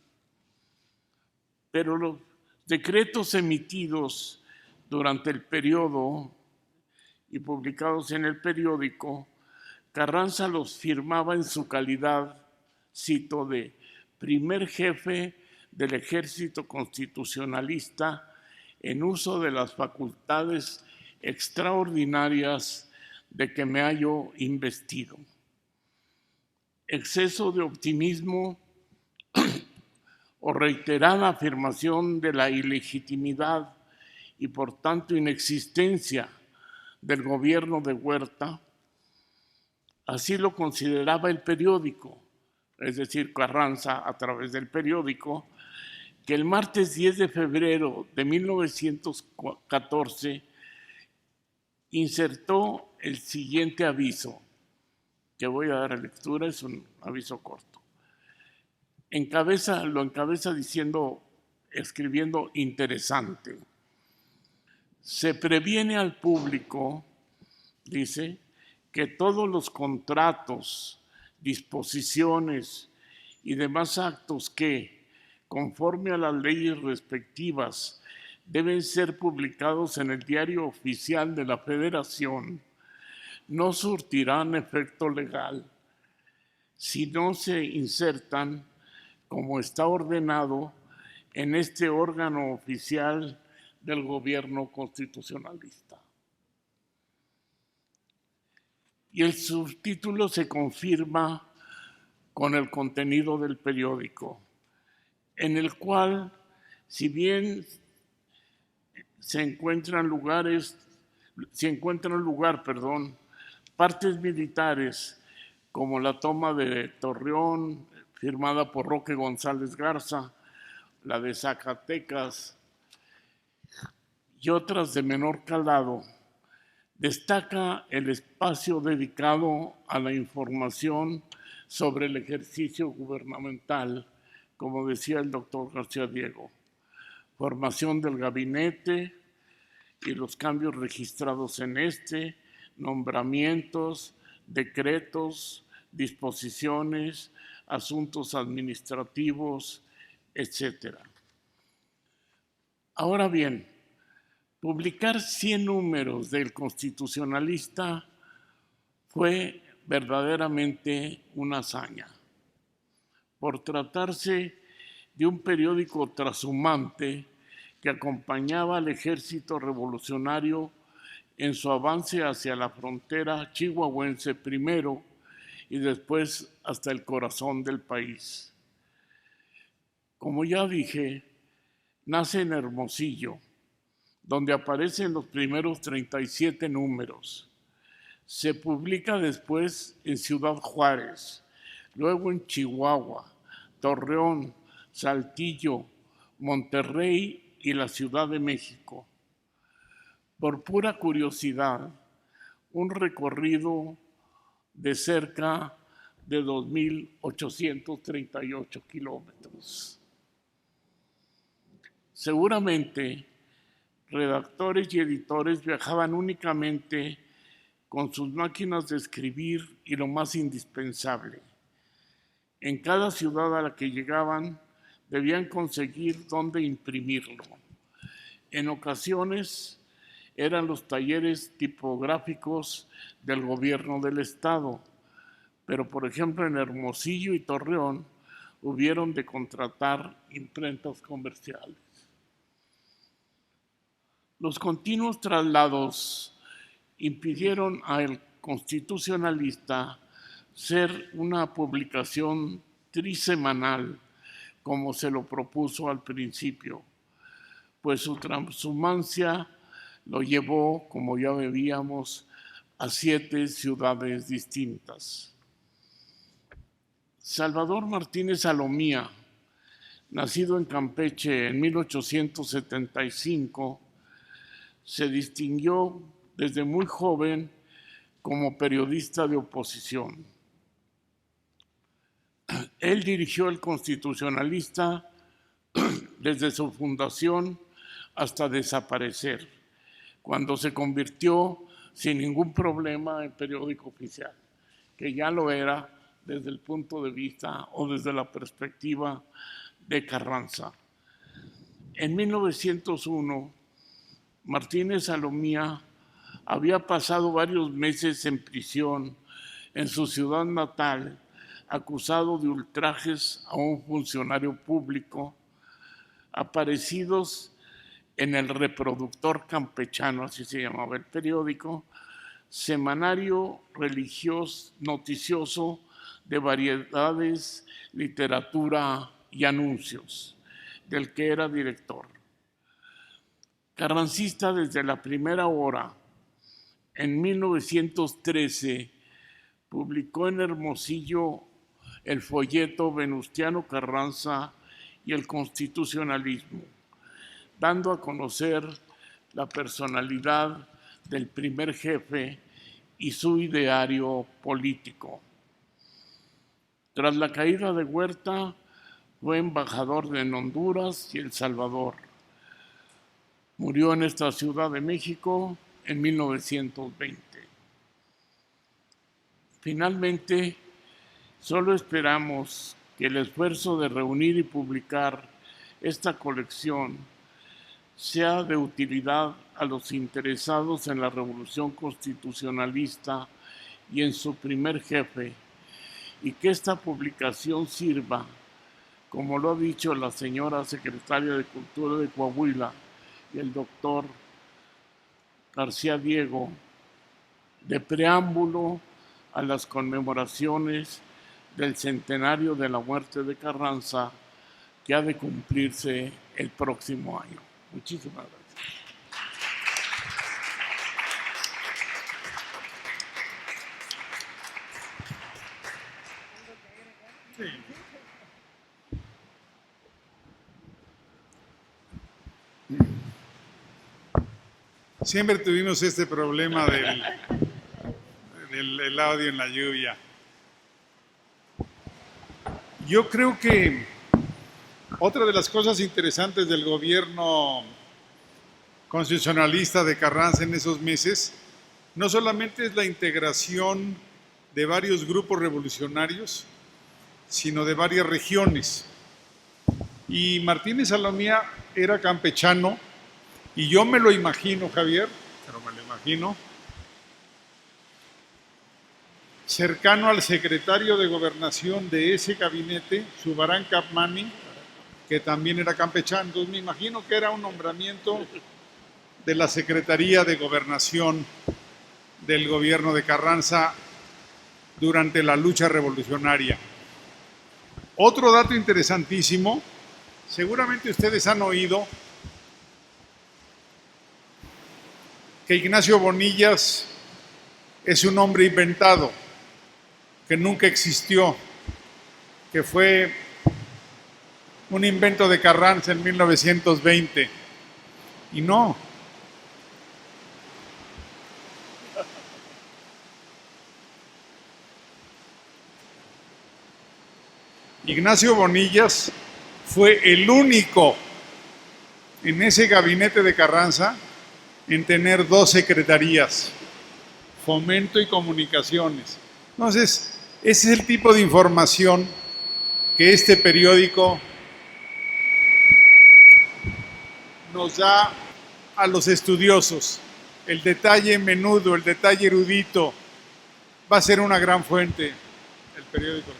Pero los decretos emitidos durante el periodo y publicados en el periódico, Carranza los firmaba en su calidad, cito, de primer jefe del ejército constitucionalista en uso de las facultades extraordinarias de que me hallo investido. Exceso de optimismo o reiterada afirmación de la ilegitimidad y por tanto inexistencia del gobierno de Huerta, así lo consideraba el periódico, es decir, Carranza a través del periódico, que el martes 10 de febrero de 1914 insertó el siguiente aviso, que voy a dar lectura, es un aviso corto. Lo encabeza diciendo, escribiendo interesante. Se previene al público, dice, que todos los contratos, disposiciones y demás actos que, conforme a las leyes respectivas, deben ser publicados en el Diario Oficial de la Federación, no surtirán efecto legal si no se insertan como está ordenado en este órgano oficial del gobierno constitucionalista. Y el subtítulo se confirma con el contenido del periódico, en el cual, si bien se encuentran partes militares como la toma de Torreón, firmada por Roque González Garza, la de Zacatecas y otras de menor calado, destaca el espacio dedicado a la información sobre el ejercicio gubernamental, como decía el doctor García Diego, formación del gabinete y los cambios registrados en este, nombramientos, decretos, disposiciones, asuntos administrativos, etc. Ahora bien, publicar 100 números del Constitucionalista fue verdaderamente una hazaña, por tratarse de un periódico trashumante que acompañaba al ejército revolucionario en su avance hacia la frontera chihuahuense primero y después hasta el corazón del país. Como ya dije, nace en Hermosillo, donde aparecen los primeros 37 números. Se publica después en Ciudad Juárez, luego en Chihuahua, Torreón, Saltillo, Monterrey y la Ciudad de México. Por pura curiosidad, un recorrido de cerca de 2.838 kilómetros. Seguramente, redactores y editores viajaban únicamente con sus máquinas de escribir y lo más indispensable. En cada ciudad a la que llegaban, debían conseguir dónde imprimirlo. En ocasiones eran los talleres tipográficos del gobierno del estado, pero por ejemplo en Hermosillo y Torreón hubieron de contratar imprentas comerciales. Los continuos traslados impidieron al Constitucionalista ser una publicación trisemanal como se lo propuso al principio, pues su transhumancia lo llevó, como ya veíamos, a 7 ciudades distintas. Salvador Martínez Salomía, nacido en Campeche en 1875, se distinguió desde muy joven como periodista de oposición. Él dirigió El Constitucionalista desde su fundación hasta desaparecer, cuando se convirtió sin ningún problema en periódico oficial, que ya lo era desde el punto de vista o desde la perspectiva de Carranza. En 1901, Martínez Salomía había pasado varios meses en prisión en su ciudad natal, acusado de ultrajes a un funcionario público, aparecidos en El Reproductor Campechano, así se llamaba el periódico, semanario religioso noticioso de variedades, literatura y anuncios, del que era director. Carrancista desde la primera hora, en 1913 publicó en Hermosillo el folleto Venustiano Carranza y el Constitucionalismo, dando a conocer la personalidad del primer jefe y su ideario político. Tras la caída de Huerta, fue embajador en Honduras y El Salvador. Murió en esta Ciudad de México en 1920. Finalmente, solo esperamos que el esfuerzo de reunir y publicar esta colección sea de utilidad a los interesados en la Revolución Constitucionalista y en su primer jefe, y que esta publicación sirva, como lo ha dicho la señora secretaria de Cultura de Coahuila y el doctor García Diego, de preámbulo a las conmemoraciones del centenario de la muerte de Carranza, que ha de cumplirse el próximo año. Muchísimas gracias. Sí. Siempre tuvimos este problema del audio en la lluvia. Yo creo que otra de las cosas interesantes del gobierno constitucionalista de Carranza en esos meses no solamente es la integración de varios grupos revolucionarios, sino de varias regiones. Y Martínez Salomía era campechano, y yo me lo imagino, Javier, pero me lo imagino, cercano al secretario de Gobernación de ese gabinete, Subarán Capmany, que también era campechano. Entonces me imagino que era un nombramiento de la Secretaría de Gobernación del gobierno de Carranza durante la lucha revolucionaria. Otro dato interesantísimo, seguramente ustedes han oído que Ignacio Bonillas es un hombre inventado, que nunca existió, que fue un invento de Carranza en 1920. Y no. Ignacio Bonillas fue el único en ese gabinete de Carranza en tener 2 secretarías, Fomento y Comunicaciones. Entonces, ese es el tipo de información que este periódico nos da a los estudiosos. El detalle menudo, el detalle erudito, va a ser una gran fuente el periódico.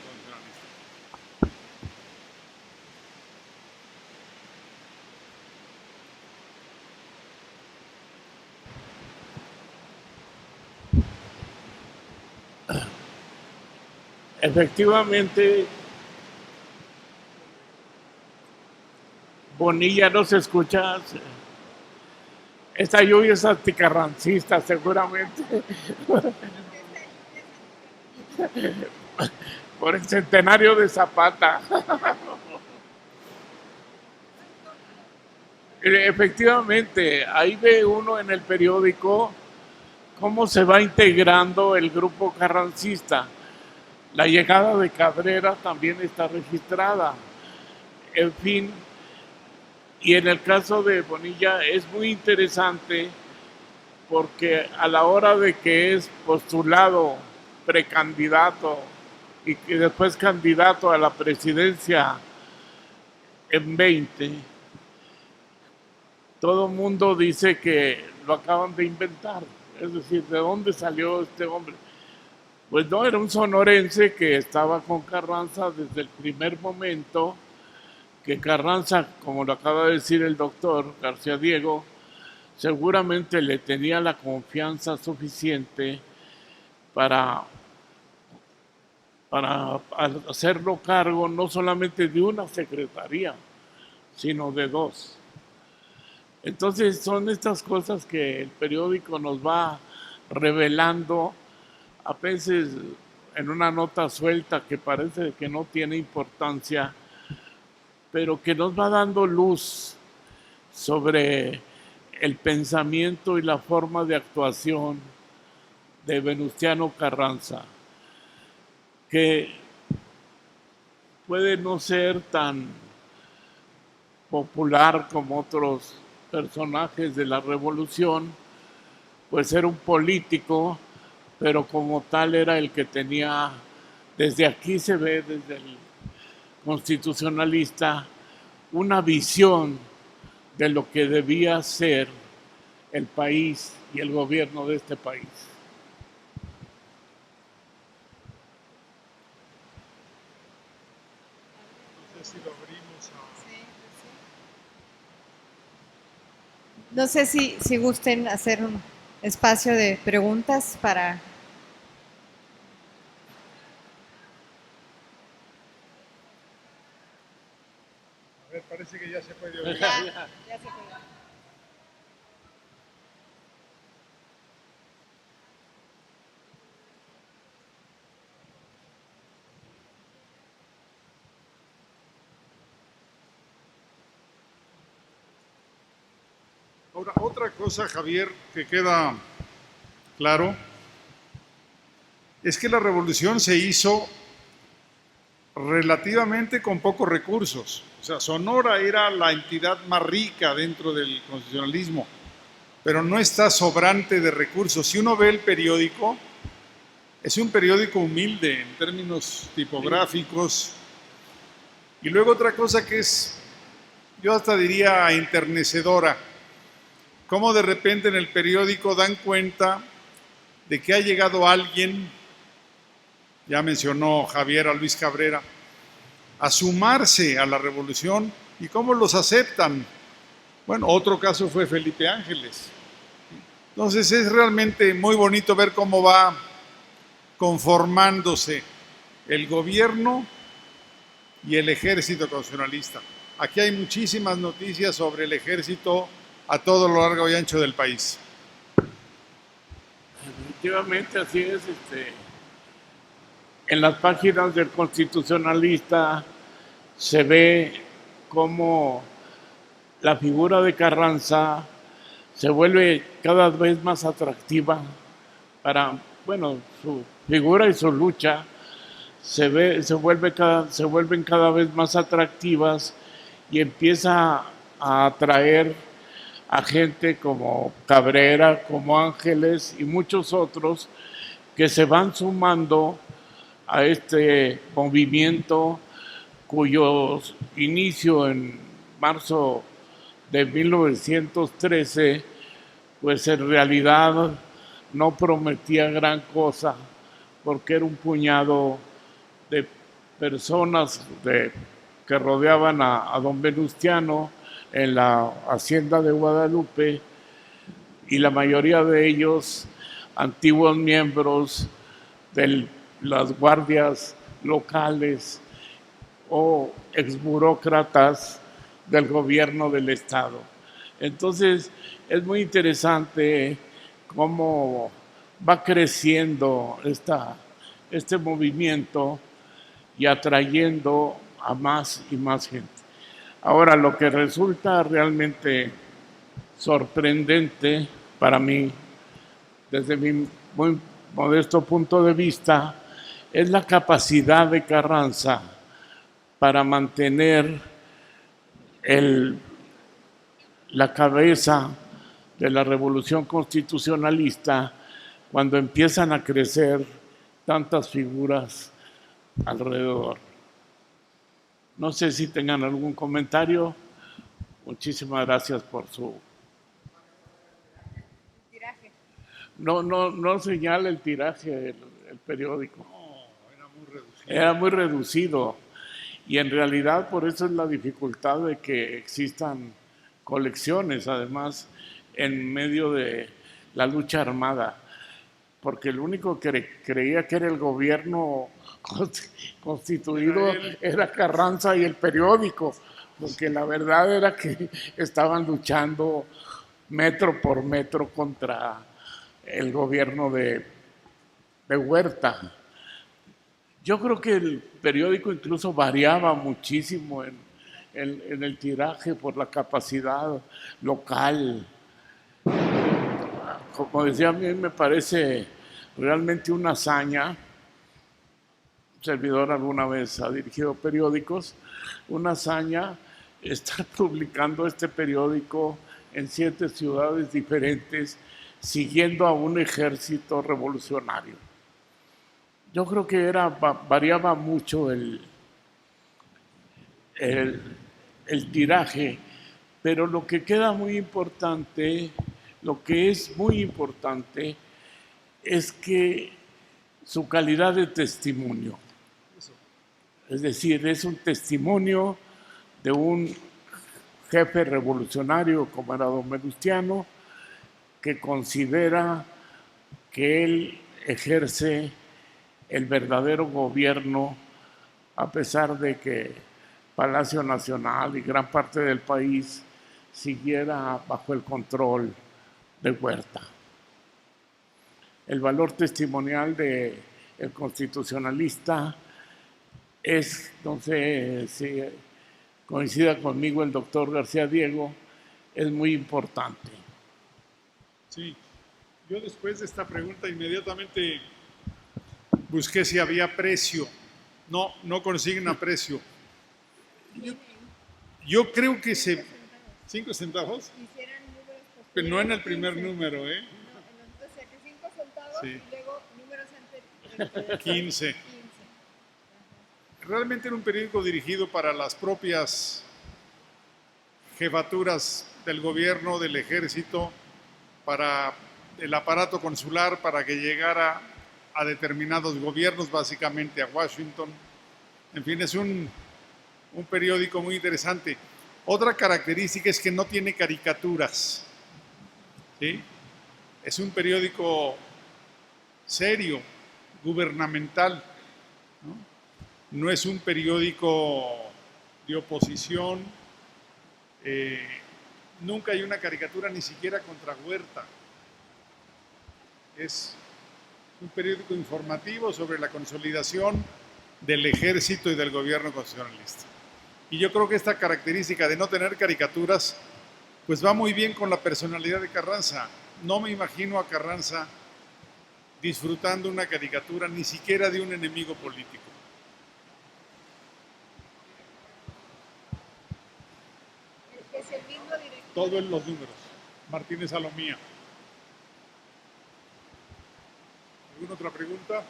Efectivamente, Bonilla no se escucha. Esta lluvia es anticarrancista, seguramente. Por el centenario de Zapata. Efectivamente, ahí ve uno en el periódico cómo se va integrando el grupo carrancista. La llegada de Cabrera también está registrada. En fin, y en el caso de Bonilla es muy interesante porque a la hora de que es postulado precandidato y que después candidato a la presidencia en 20, todo el mundo dice que lo acaban de inventar. Es decir, ¿de dónde salió este hombre? Pues no, era un sonorense que estaba con Carranza desde el primer momento, que Carranza, como lo acaba de decir el doctor García Diego, seguramente le tenía la confianza suficiente para hacerlo cargo no solamente de una secretaría, sino de 2. Entonces son estas cosas que el periódico nos va revelando, a veces en una nota suelta que parece que no tiene importancia, pero que nos va dando luz sobre el pensamiento y la forma de actuación de Venustiano Carranza, que puede no ser tan popular como otros personajes de la revolución, pues era un político, pero como tal era el que tenía, desde aquí se ve, desde el constitucionalista, una visión de lo que debía ser el país y el gobierno de este país. No sé si lo abrimos a... No sé si gusten hacer un espacio de preguntas para... A ver, parece que ya se puede oír. Ya se puede. Ahora, otra cosa, Javier, que queda claro, es que la revolución se hizo relativamente con pocos recursos. O sea, Sonora era la entidad más rica dentro del constitucionalismo, pero no está sobrante de recursos. Si uno ve el periódico, es un periódico humilde en términos tipográficos. Y luego otra cosa que es, yo hasta diría, enternecedora, cómo de repente en el periódico dan cuenta de que ha llegado alguien, ya mencionó Javier a Luis Cabrera, a sumarse a la revolución ¿Y cómo los aceptan? Bueno, otro caso fue Felipe Ángeles. Entonces es realmente muy bonito ver cómo va conformándose el gobierno y el ejército constitucionalista. Aquí hay muchísimas noticias sobre el ejército a todo lo largo y ancho del país. Efectivamente, así es. En las páginas del Constitucionalista se ve cómo la figura de Carranza se vuelve cada vez más atractiva para, bueno, su figura y su lucha se vuelven cada vez más atractivas y empieza a atraer a gente como Cabrera, como Ángeles y muchos otros que se van sumando a este movimiento cuyo inicio en marzo de 1913, pues en realidad no prometía gran cosa, porque era un puñado de personas que rodeaban a don Venustiano en la hacienda de Guadalupe, y la mayoría de ellos antiguos miembros de las guardias locales o exburócratas del gobierno del estado. Entonces es muy interesante cómo va creciendo este movimiento y atrayendo a más y más gente. Ahora, lo que resulta realmente sorprendente para mí, desde mi muy modesto punto de vista, es la capacidad de Carranza para mantener la cabeza de la revolución constitucionalista cuando empiezan a crecer tantas figuras alrededor. No sé si tengan algún comentario. Muchísimas gracias por su... No señala el tiraje el periódico. No, era muy reducido. Era muy reducido. Y en realidad por eso es la dificultad de que existan colecciones, además, en medio de la lucha armada. Porque el único que creía que era el gobierno constituido era Carranza y el periódico, porque la verdad era que estaban luchando metro por metro contra el gobierno de Huerta. Yo creo que el periódico incluso variaba muchísimo en el tiraje por la capacidad local. Como decía, a mí me parece realmente una hazaña. Un servidor alguna vez ha dirigido periódicos. Una hazaña estar publicando este periódico en 7 ciudades diferentes, siguiendo a un ejército revolucionario. Yo creo que variaba mucho el tiraje, pero lo que queda muy importante, lo que es muy importante, es que su calidad de testimonio. Es decir, es un testimonio de un jefe revolucionario como era don Venustiano, que considera que él ejerce el verdadero gobierno a pesar de que Palacio Nacional y gran parte del país siguiera bajo el control de Huerta. El valor testimonial del constitucionalista es, no sé si coincida conmigo el doctor García Diego, es muy importante. Sí, yo después de esta pregunta inmediatamente busqué si había precio. No consigna precio. Yo creo que 5 centavos. Pero no en el primer número, ¿eh? No, entonces que 5 centavos Sí. y luego números anteriores. 15. Realmente era un periódico dirigido para las propias jefaturas del gobierno, del ejército, para el aparato consular, para que llegara a determinados gobiernos, básicamente a Washington. En fin, es un periódico muy interesante. Otra característica es que no tiene caricaturas, ¿sí? Es un periódico serio, gubernamental, ¿no? No es un periódico de oposición, nunca hay una caricatura ni siquiera contra Huerta. Es un periódico informativo sobre la consolidación del ejército y del gobierno constitucionalista. Y yo creo que esta característica de no tener caricaturas, pues va muy bien con la personalidad de Carranza. No me imagino a Carranza disfrutando una caricatura, ni siquiera de un enemigo político. Es el mismo director. Todo en los números. Martínez Salomía. ¿Alguna otra pregunta?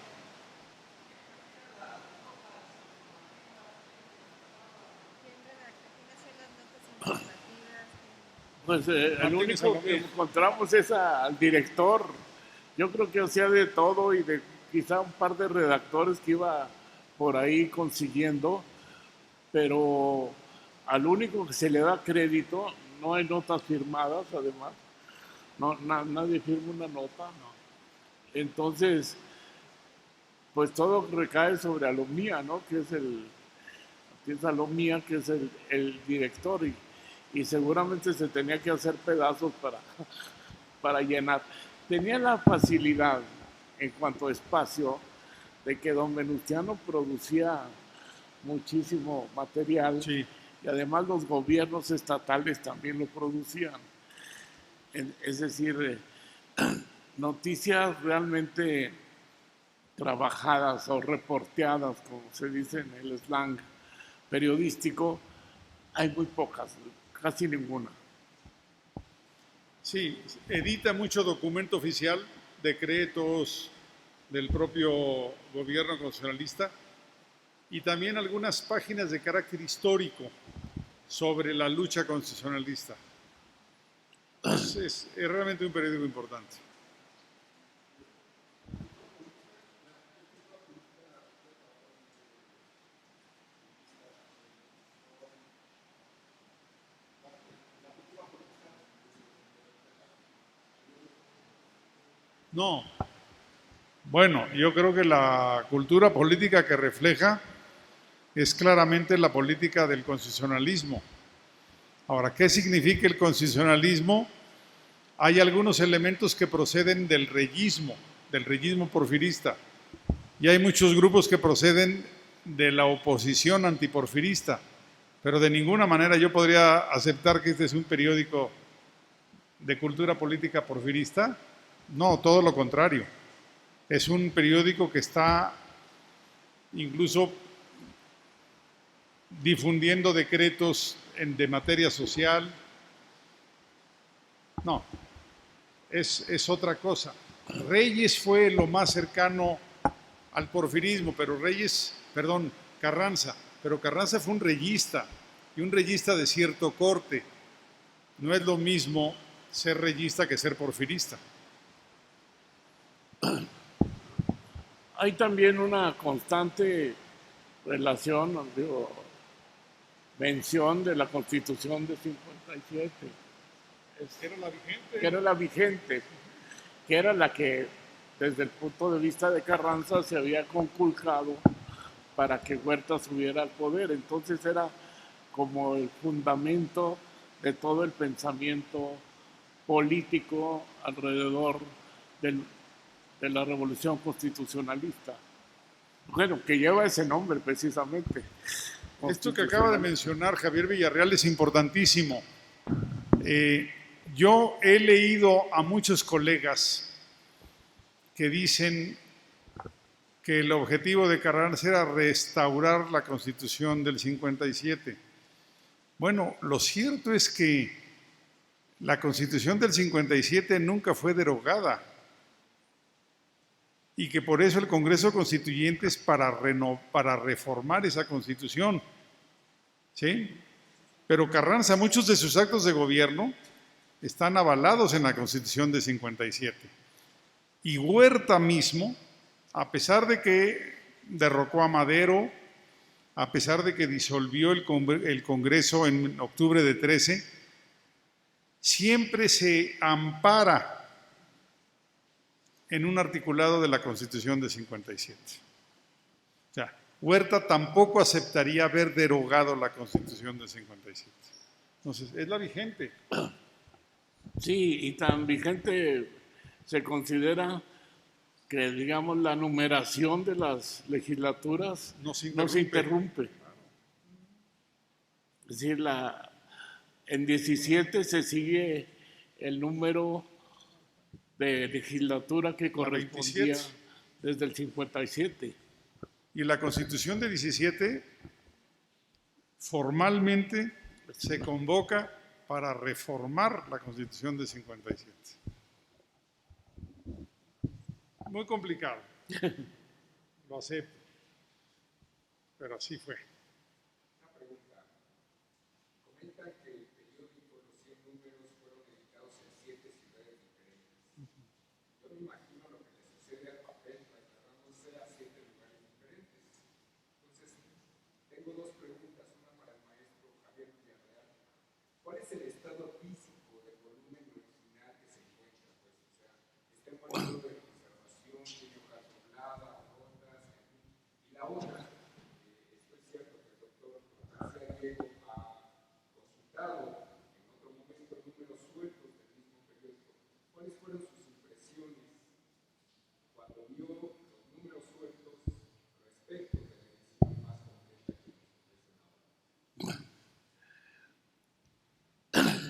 ¿Quién redacta? ¿Quién hace las notas informativas? Pues el Martínez único que Salomía. encontramos es al director. Yo creo que hacía de todo y de quizá un par de redactores que iba por ahí consiguiendo, pero al único que se le da crédito, no hay notas firmadas además, no, nadie firma una nota, no. Entonces, pues todo recae sobre Alomía, ¿no? Que es Alomía, que es el director y seguramente se tenía que hacer pedazos para llenar. Tenía la facilidad en cuanto a espacio de que don Venustiano producía muchísimo material, Sí. y además los gobiernos estatales también lo producían. Es decir, noticias realmente trabajadas o reporteadas, como se dice en el slang periodístico, hay muy pocas, casi ninguna. Sí, edita mucho documento oficial, decretos del propio gobierno constitucionalista y también algunas páginas de carácter histórico sobre la lucha constitucionalista. Es realmente un periódico importante. No. Bueno, yo creo que la cultura política que refleja es claramente la política del constitucionalismo. Ahora, ¿qué significa el constitucionalismo? Hay algunos elementos que proceden del reyismo porfirista, y hay muchos grupos que proceden de la oposición antiporfirista, pero de ninguna manera yo podría aceptar que este es un periódico de cultura política porfirista. No, todo lo contrario. Es un periódico que está incluso difundiendo decretos de materia social. No, es otra cosa. Reyes fue lo más cercano al porfirismo, pero Carranza, pero Carranza fue un reyista, y un reyista de cierto corte. No es lo mismo ser reyista que ser porfirista. Hay también una constante relación, mención de la Constitución de 57. Era la vigente. Que era la vigente, que era la que desde el punto de vista de Carranza se había conculcado para que Huerta subiera al poder. Entonces era como el fundamento de todo el pensamiento político alrededor de la revolución constitucionalista. Bueno, que lleva ese nombre precisamente. Esto que acaba de mencionar Javier Villarreal es importantísimo. Yo he leído a muchos colegas que dicen que el objetivo de Carranza era restaurar la Constitución del 57. Bueno, lo cierto es que la Constitución del 57 nunca fue derogada, y que por eso el Congreso Constituyente es para reformar esa Constitución. ¿Sí? Pero Carranza, muchos de sus actos de gobierno están avalados en la Constitución de 57. Y Huerta mismo, a pesar de que derrocó a Madero a pesar de que disolvió el Congreso en octubre de 13, siempre se ampara en un articulado de la Constitución de 57. O sea, Huerta tampoco aceptaría haber derogado la Constitución de 57. Entonces, es la vigente. Sí, y tan vigente se considera que, digamos, la numeración de las legislaturas No se no se interrumpe. interrumpe. Es decir, en 17 se sigue el número de legislatura que correspondía 27. desde el 57. Y la Constitución de 17 formalmente se convoca para reformar la Constitución de 57. Muy complicado, lo acepto, pero así fue.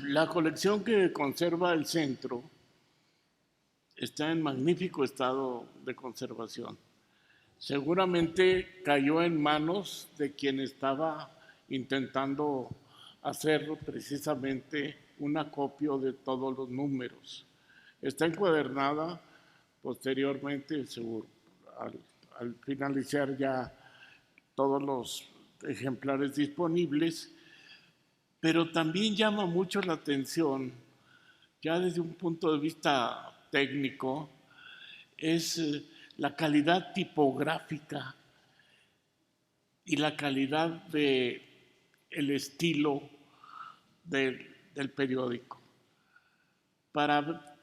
La colección que conserva el centro está en magnífico estado de conservación. Seguramente cayó en manos de quien estaba intentando hacer precisamente un acopio de todos los números. Está encuadernada posteriormente, seguro, al finalizar ya todos los ejemplares disponibles, pero también llama mucho la atención, ya desde un punto de vista técnico, es la calidad tipográfica y la calidad del estilo del periódico. Para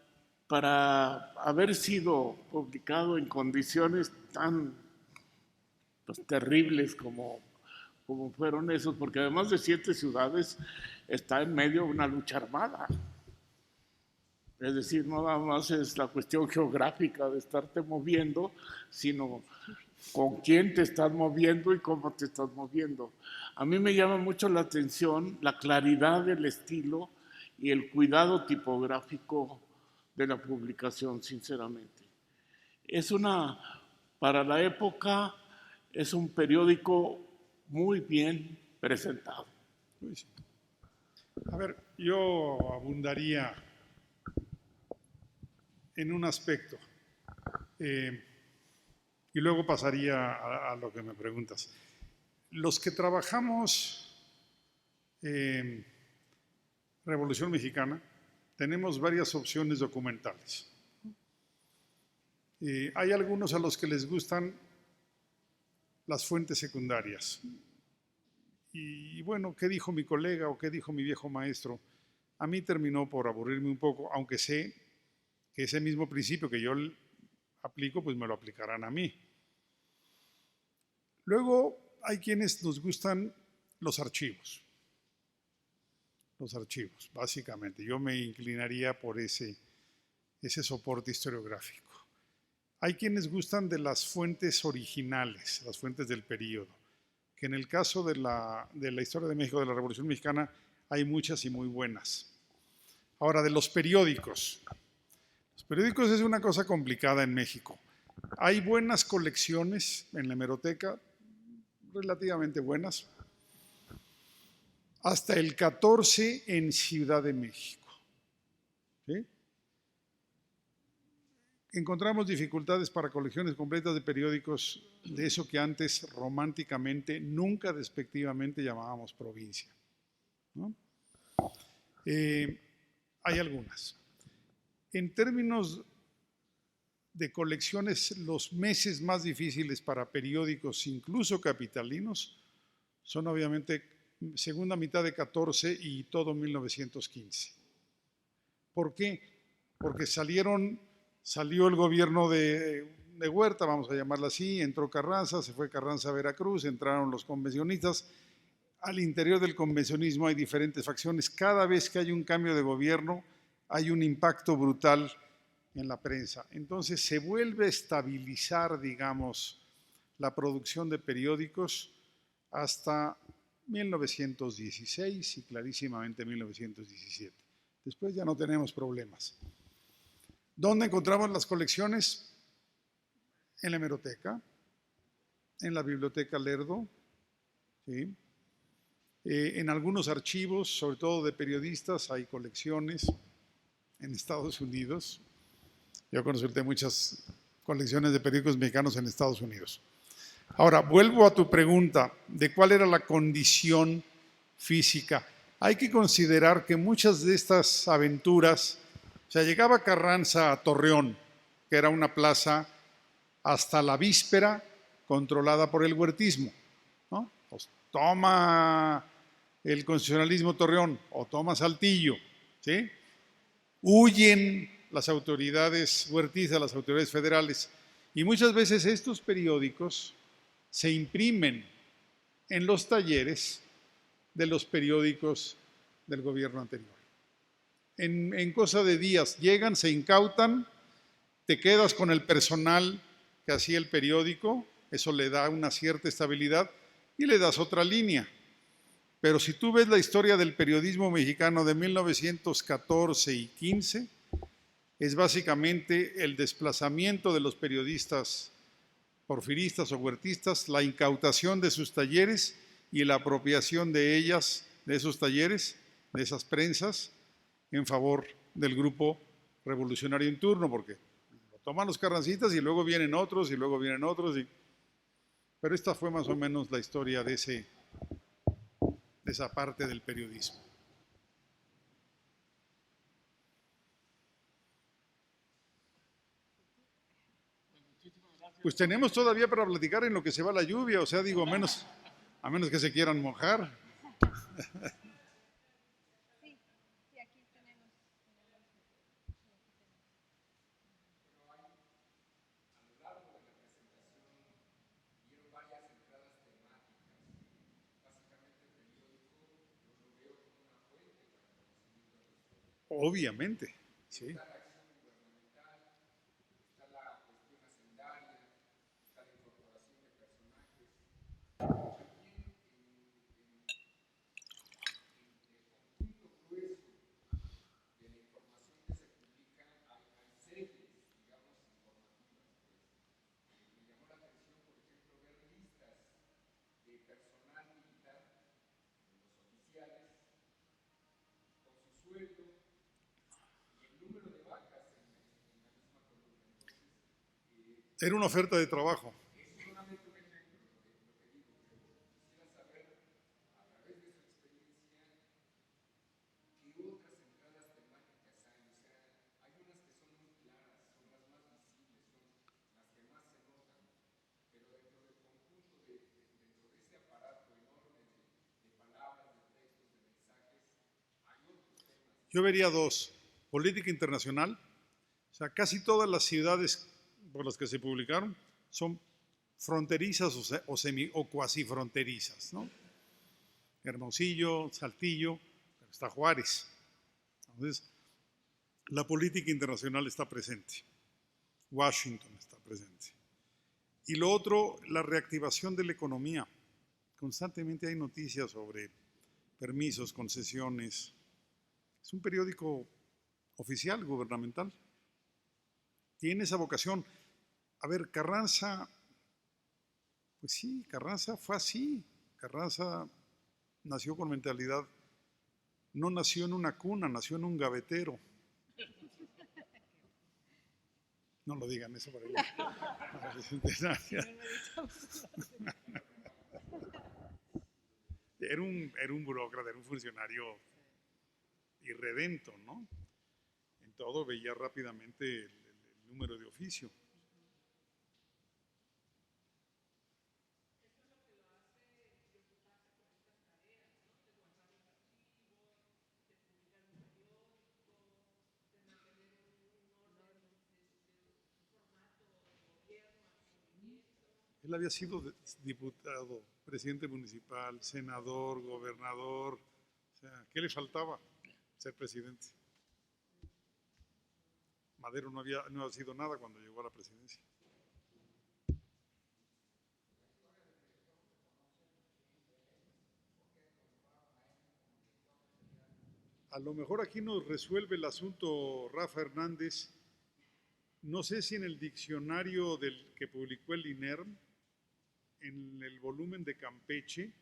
haber sido publicado en condiciones tan terribles como fueron esos, porque además de 7 ciudades está en medio de una lucha armada. Es decir, no nada más es la cuestión geográfica de estarte moviendo, sino con quién te estás moviendo y cómo te estás moviendo. A mí me llama mucho la atención la claridad del estilo y el cuidado tipográfico de la publicación, sinceramente. Para la época, es un periódico muy bien presentado. A ver, yo abundaría en un aspecto y luego pasaría a lo que me preguntas. Los que trabajamos Revolución Mexicana tenemos varias opciones documentales. Hay algunos a los que les gustan las fuentes secundarias. Y bueno, ¿qué dijo mi colega o qué dijo mi viejo maestro? A mí terminó por aburrirme un poco, aunque sé que ese mismo principio que yo aplico, pues me lo aplicarán a mí. Luego hay quienes nos gustan los archivos. Los archivos, básicamente. Yo me inclinaría por ese soporte historiográfico. Hay quienes gustan de las fuentes originales, las fuentes del período, que en el caso de la historia de México, de la Revolución Mexicana, hay muchas y muy buenas. Ahora, de los periódicos. Los periódicos es una cosa complicada en México. Hay buenas colecciones en la hemeroteca, relativamente buenas, hasta el 14 en Ciudad de México. ¿Sí? Encontramos dificultades para colecciones completas de periódicos de eso que antes románticamente, nunca despectivamente llamábamos provincia, ¿no? Hay algunas. En términos de colecciones, los meses más difíciles para periódicos, incluso capitalinos, son obviamente segunda mitad de 14 y todo 1915. ¿Por qué? Porque salió el gobierno de Huerta, vamos a llamarlo así, entró Carranza, se fue Carranza a Veracruz, entraron los convencionistas. Al interior del convencionismo hay diferentes facciones. Cada vez que hay un cambio de gobierno, hay un impacto brutal en la prensa. Entonces se vuelve a estabilizar, digamos, la producción de periódicos hasta 1916 y clarísimamente 1917. Después ya no tenemos problemas. ¿Dónde encontramos las colecciones? En la hemeroteca, en la biblioteca Lerdo, ¿sí? En algunos archivos, sobre todo de periodistas, hay colecciones en Estados Unidos. Yo consulté muchas colecciones de periódicos mexicanos en Estados Unidos. Ahora, vuelvo a tu pregunta de cuál era la condición física. Hay que considerar que muchas de estas aventuras, o sea, llegaba Carranza a Torreón, que era una plaza hasta la víspera controlada por el huertismo, ¿no? Pues toma el constitucionalismo Torreón o toma Saltillo, ¿sí? Huyen las autoridades huertistas, las autoridades federales, y muchas veces estos periódicos se imprimen en los talleres de los periódicos del gobierno anterior. En cosa de días llegan, se incautan, te quedas con el personal que hacía el periódico, eso le da una cierta estabilidad y le das otra línea. Pero si tú ves la historia del periodismo mexicano de 1914 y 15, es básicamente el desplazamiento de los periodistas porfiristas o huertistas, la incautación de sus talleres y la apropiación de ellas, de esos talleres, de esas prensas, en favor del grupo revolucionario en turno, porque lo toman los carrancitas y luego vienen otros y luego vienen otros. Pero esta fue más o menos la historia de esa parte del periodismo. Pues tenemos todavía para platicar en lo que se va la lluvia, o sea, digo, a menos que se quieran mojar. Sí, sí, aquí tenemos. Obviamente, sí. Era una oferta de trabajo. Yo vería dos: política internacional, o sea, casi todas las ciudades por las que se publicaron son fronterizas o cuasi fronterizas, ¿no? Hermosillo, Saltillo, pero está Juárez. Entonces, la política internacional está presente. Washington está presente. Y lo otro, la reactivación de la economía. Constantemente hay noticias sobre permisos, concesiones. Es un periódico oficial, gubernamental. Tiene esa vocación. A ver, Carranza, pues sí, Carranza fue así. Carranza nació con mentalidad, no nació en una cuna, nació en un gavetero. No lo digan eso para Era un burócrata, era un funcionario irredento, ¿no? En todo veía rápidamente el número de oficio. Él había sido diputado, presidente municipal, senador, gobernador. O sea, ¿qué le faltaba? Ser presidente. Madero no había sido nada cuando llegó a la presidencia. A lo mejor aquí nos resuelve el asunto Rafa Hernández. No sé si en el diccionario que publicó el INERM, en el volumen de Campeche,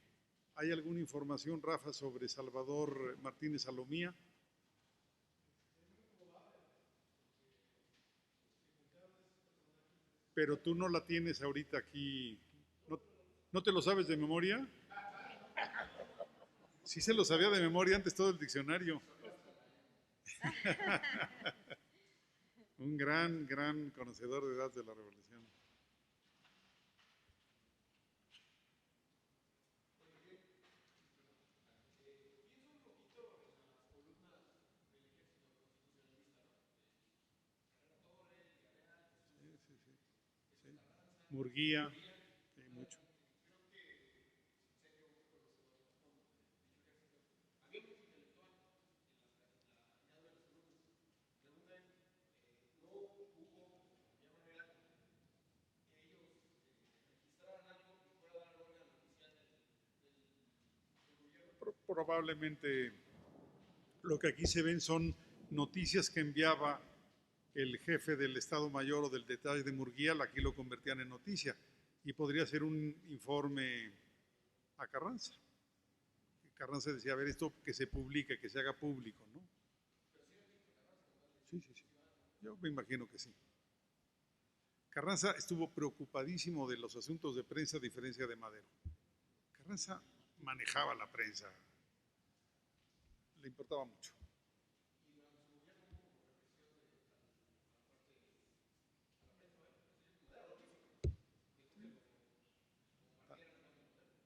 hay alguna información, Rafa, sobre Salvador Martínez Salomía. Pero tú no la tienes ahorita aquí. ¿No te lo sabes de memoria? Sí se lo sabía de memoria antes todo el diccionario. Un gran conocedor de edad de la Revolución. Murguía, sí, mucho. Probablemente lo que aquí se ven son noticias que enviaba el jefe del Estado Mayor o del detalle de Murguía, aquí lo convertían en noticia y podría ser un informe a Carranza. Carranza decía, a ver, esto que se publique, que se haga público, ¿no? Sí, sí, sí. Yo me imagino que sí. Carranza estuvo preocupadísimo de los asuntos de prensa a diferencia de Madero. Carranza manejaba la prensa, le importaba mucho.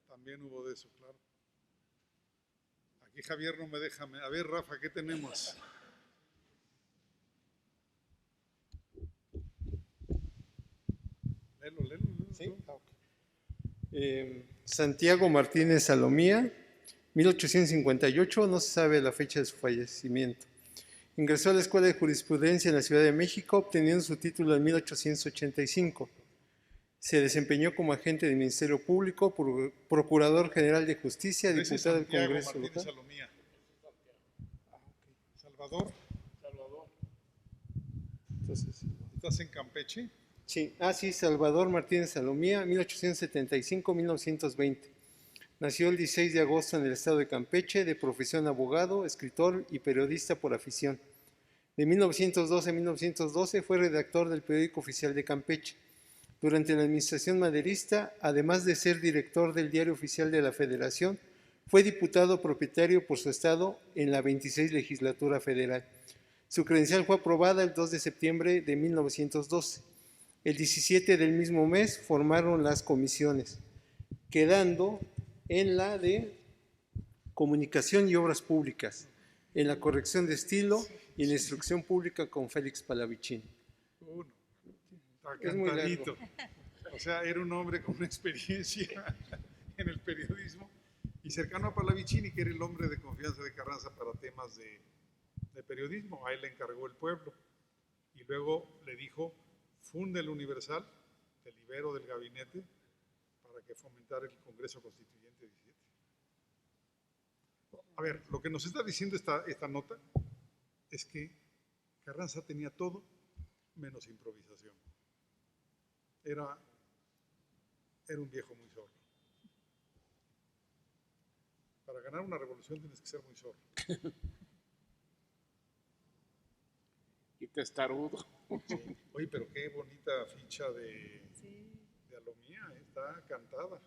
También hubo de eso, claro. Aquí Javier no me deja. A ver, Rafa, ¿qué tenemos? Léelo. ¿Sí? Ah, ok. Santiago Martínez Salomía, 1858, no se sabe la fecha de su fallecimiento. Ingresó a la Escuela de Jurisprudencia en la Ciudad de México, obteniendo su título en 1885. Se desempeñó como agente del Ministerio Público, Procurador General de Justicia, diputado del Congreso local. Salomía. Salvador. Entonces, ¿Estás en Campeche? sí, Salvador Martínez Salomía, 1875-1920. Nació el 16 de agosto en el estado de Campeche, de profesión abogado, escritor y periodista por afición. De 1912 a 1912 fue redactor del Periódico Oficial de Campeche. Durante la administración maderista, además de ser director del Diario Oficial de la Federación, fue diputado propietario por su estado en la 26 Legislatura Federal. Su credencial fue aprobada el 2 de septiembre de 1912. El 17 del mismo mes formaron las comisiones, quedando en la de Comunicación y Obras Públicas, en la corrección de estilo y en la instrucción pública con Félix Palavicini. Está Es muy cantadito. largo. O sea, era un hombre con una experiencia en el periodismo y cercano a Palavicini, que era el hombre de confianza de Carranza para temas de periodismo. A él le encargó el pueblo y luego le dijo, funde el Universal, te libero del gabinete para que fomentara el Congreso Constituyente 17. A ver, lo que nos está diciendo esta nota es que Carranza tenía todo menos improvisación. Era un viejo muy zorro. Para ganar una revolución tienes que ser muy zorro. Y testarudo. Sí. Oye, pero qué bonita ficha de Alomía, está cantada.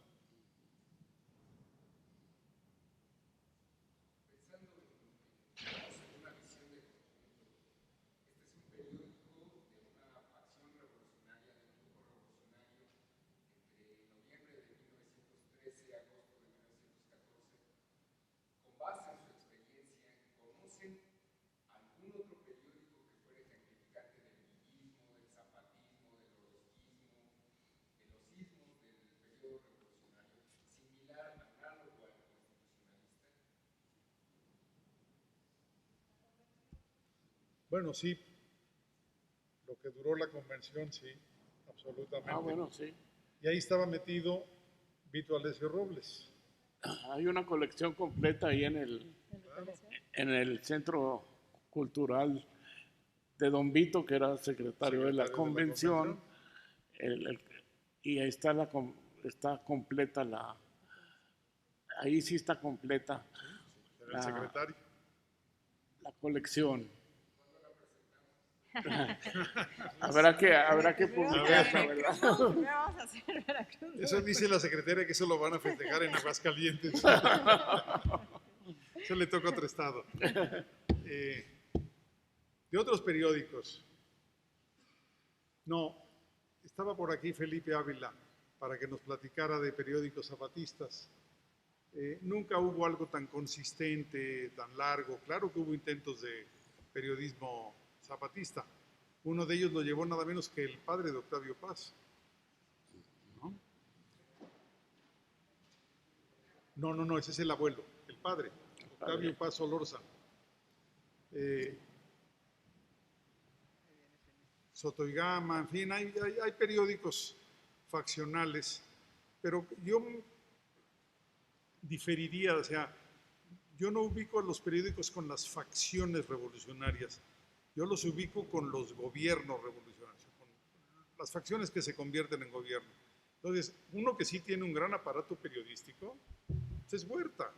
Bueno, sí, lo que duró la convención, sí, absolutamente. Ah, bueno, sí. Y ahí estaba metido Vito Alessio Robles. Hay una colección completa ahí en el Centro Cultural de Don Vito, que era secretario de la convención. Y ahí está, está completa ahí sí está completa Era el secretario. la colección. habrá que publicarla, ¿verdad? Primero vamos a hacer Veracruz. Eso dice la secretaria que eso lo van a festejar en Aguascalientes. Eso le toca a otro estado. De otros periódicos. No, estaba por aquí Felipe Ávila para que nos platicara de periódicos zapatistas. Nunca hubo algo tan consistente, tan largo. Claro que hubo intentos de periodismo zapatista. Uno de ellos lo llevó nada menos que el padre de Octavio Paz. No, ese es el abuelo, el padre, Octavio Paz Solórzano. Sotoygama, en fin, hay periódicos faccionales, pero yo diferiría, o sea, yo no ubico a los periódicos con las facciones revolucionarias, yo los ubico con los gobiernos revolucionarios, con las facciones que se convierten en gobierno. Entonces, uno que sí tiene un gran aparato periodístico es Huerta.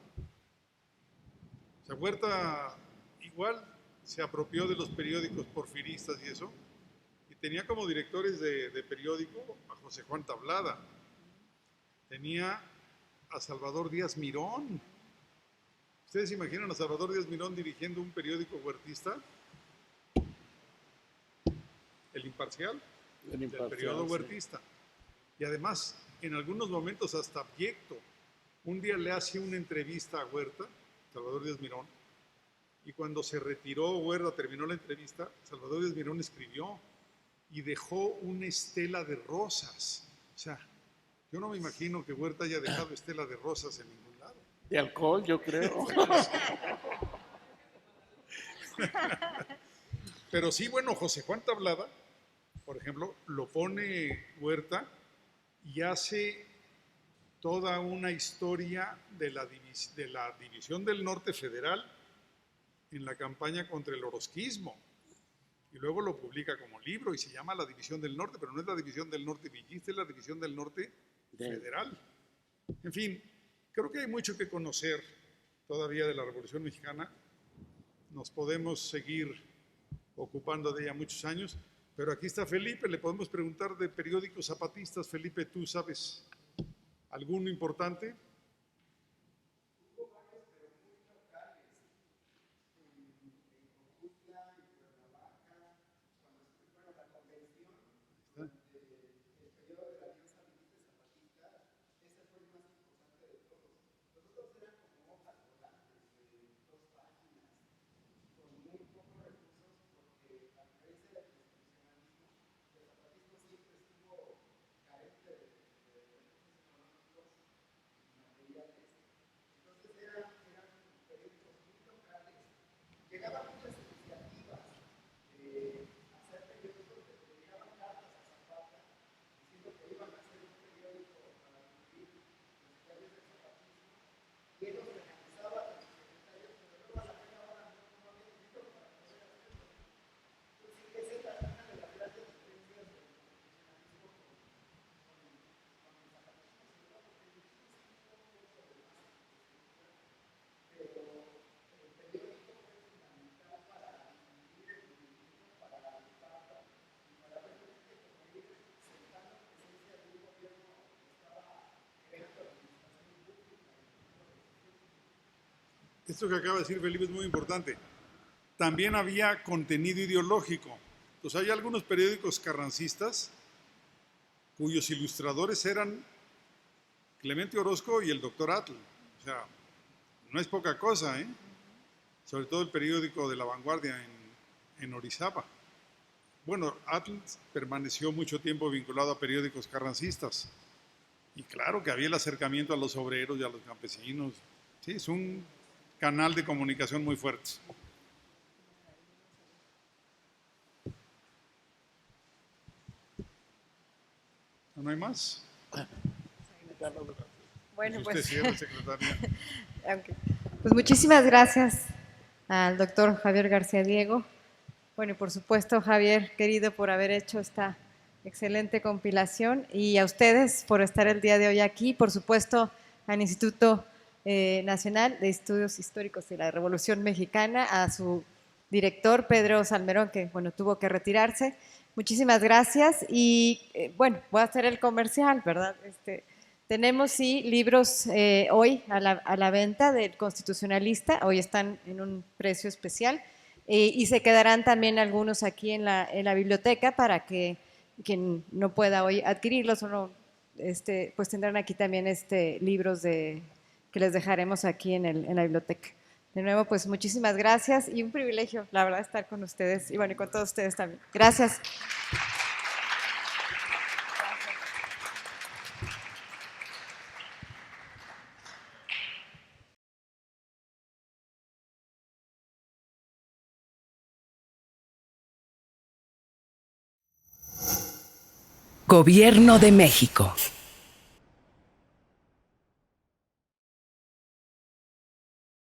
O sea, Huerta igual se apropió de los periódicos porfiristas y eso, y tenía como directores de periódico a José Juan Tablada, tenía a Salvador Díaz Mirón. ¿Ustedes se imaginan a Salvador Díaz Mirón dirigiendo un periódico huertista? El Imparcial, del periodo huertista. Y además, en algunos momentos hasta abyecto. Un día le hace una entrevista a Huerta, Salvador Díaz Mirón, y cuando se retiró Huerta, terminó la entrevista, Salvador Díaz Mirón escribió y dejó una estela de rosas. O sea, yo no me imagino que Huerta haya dejado estela de rosas en ningún lado. De alcohol, yo creo. Pero sí, bueno, José Juan Tablada, por ejemplo, lo pone Huerta y hace toda una historia de la división del norte federal en la campaña contra el orozquismo. Y luego lo publica como libro y se llama La División del Norte, pero no es la División del Norte villista, es la División del Norte federal. En fin, creo que hay mucho que conocer todavía de la Revolución Mexicana. Nos podemos seguir ocupando de ella muchos años, pero aquí está Felipe, le podemos preguntar de periódicos zapatistas. Felipe, ¿tú sabes alguno importante? Esto que acaba de decir Felipe es muy importante. También había contenido ideológico. Entonces hay algunos periódicos carrancistas cuyos ilustradores eran Clemente Orozco y el doctor Atl. O sea, no es poca cosa, ¿eh? Sobre todo el periódico de La Vanguardia en Orizaba. Bueno, Atl permaneció mucho tiempo vinculado a periódicos carrancistas. Y claro que había el acercamiento a los obreros y a los campesinos. Sí, es un canal de comunicación muy fuerte. ¿No hay más? Bueno, Si pues, usted cierra, secretaria. aunque- pues muchísimas gracias al doctor Javier García Diego. Bueno, y por supuesto, Javier, querido, por haber hecho esta excelente compilación y a ustedes por estar el día de hoy aquí. Por supuesto, al Instituto Nacional de Estudios Históricos de la Revolución Mexicana, a su director, Pedro Salmerón, que, bueno, tuvo que retirarse. Muchísimas gracias y, bueno, voy a hacer el comercial, ¿verdad? Tenemos, sí, libros hoy a la venta del Constitucionalista. Hoy están en un precio especial. Y se quedarán también algunos aquí en la biblioteca para que quien no pueda hoy adquirirlos o no, pues tendrán aquí también libros que les dejaremos aquí en la biblioteca. De nuevo, pues muchísimas gracias y un privilegio, la verdad, estar con ustedes y bueno, y con todos ustedes también. Gracias. Gobierno de México.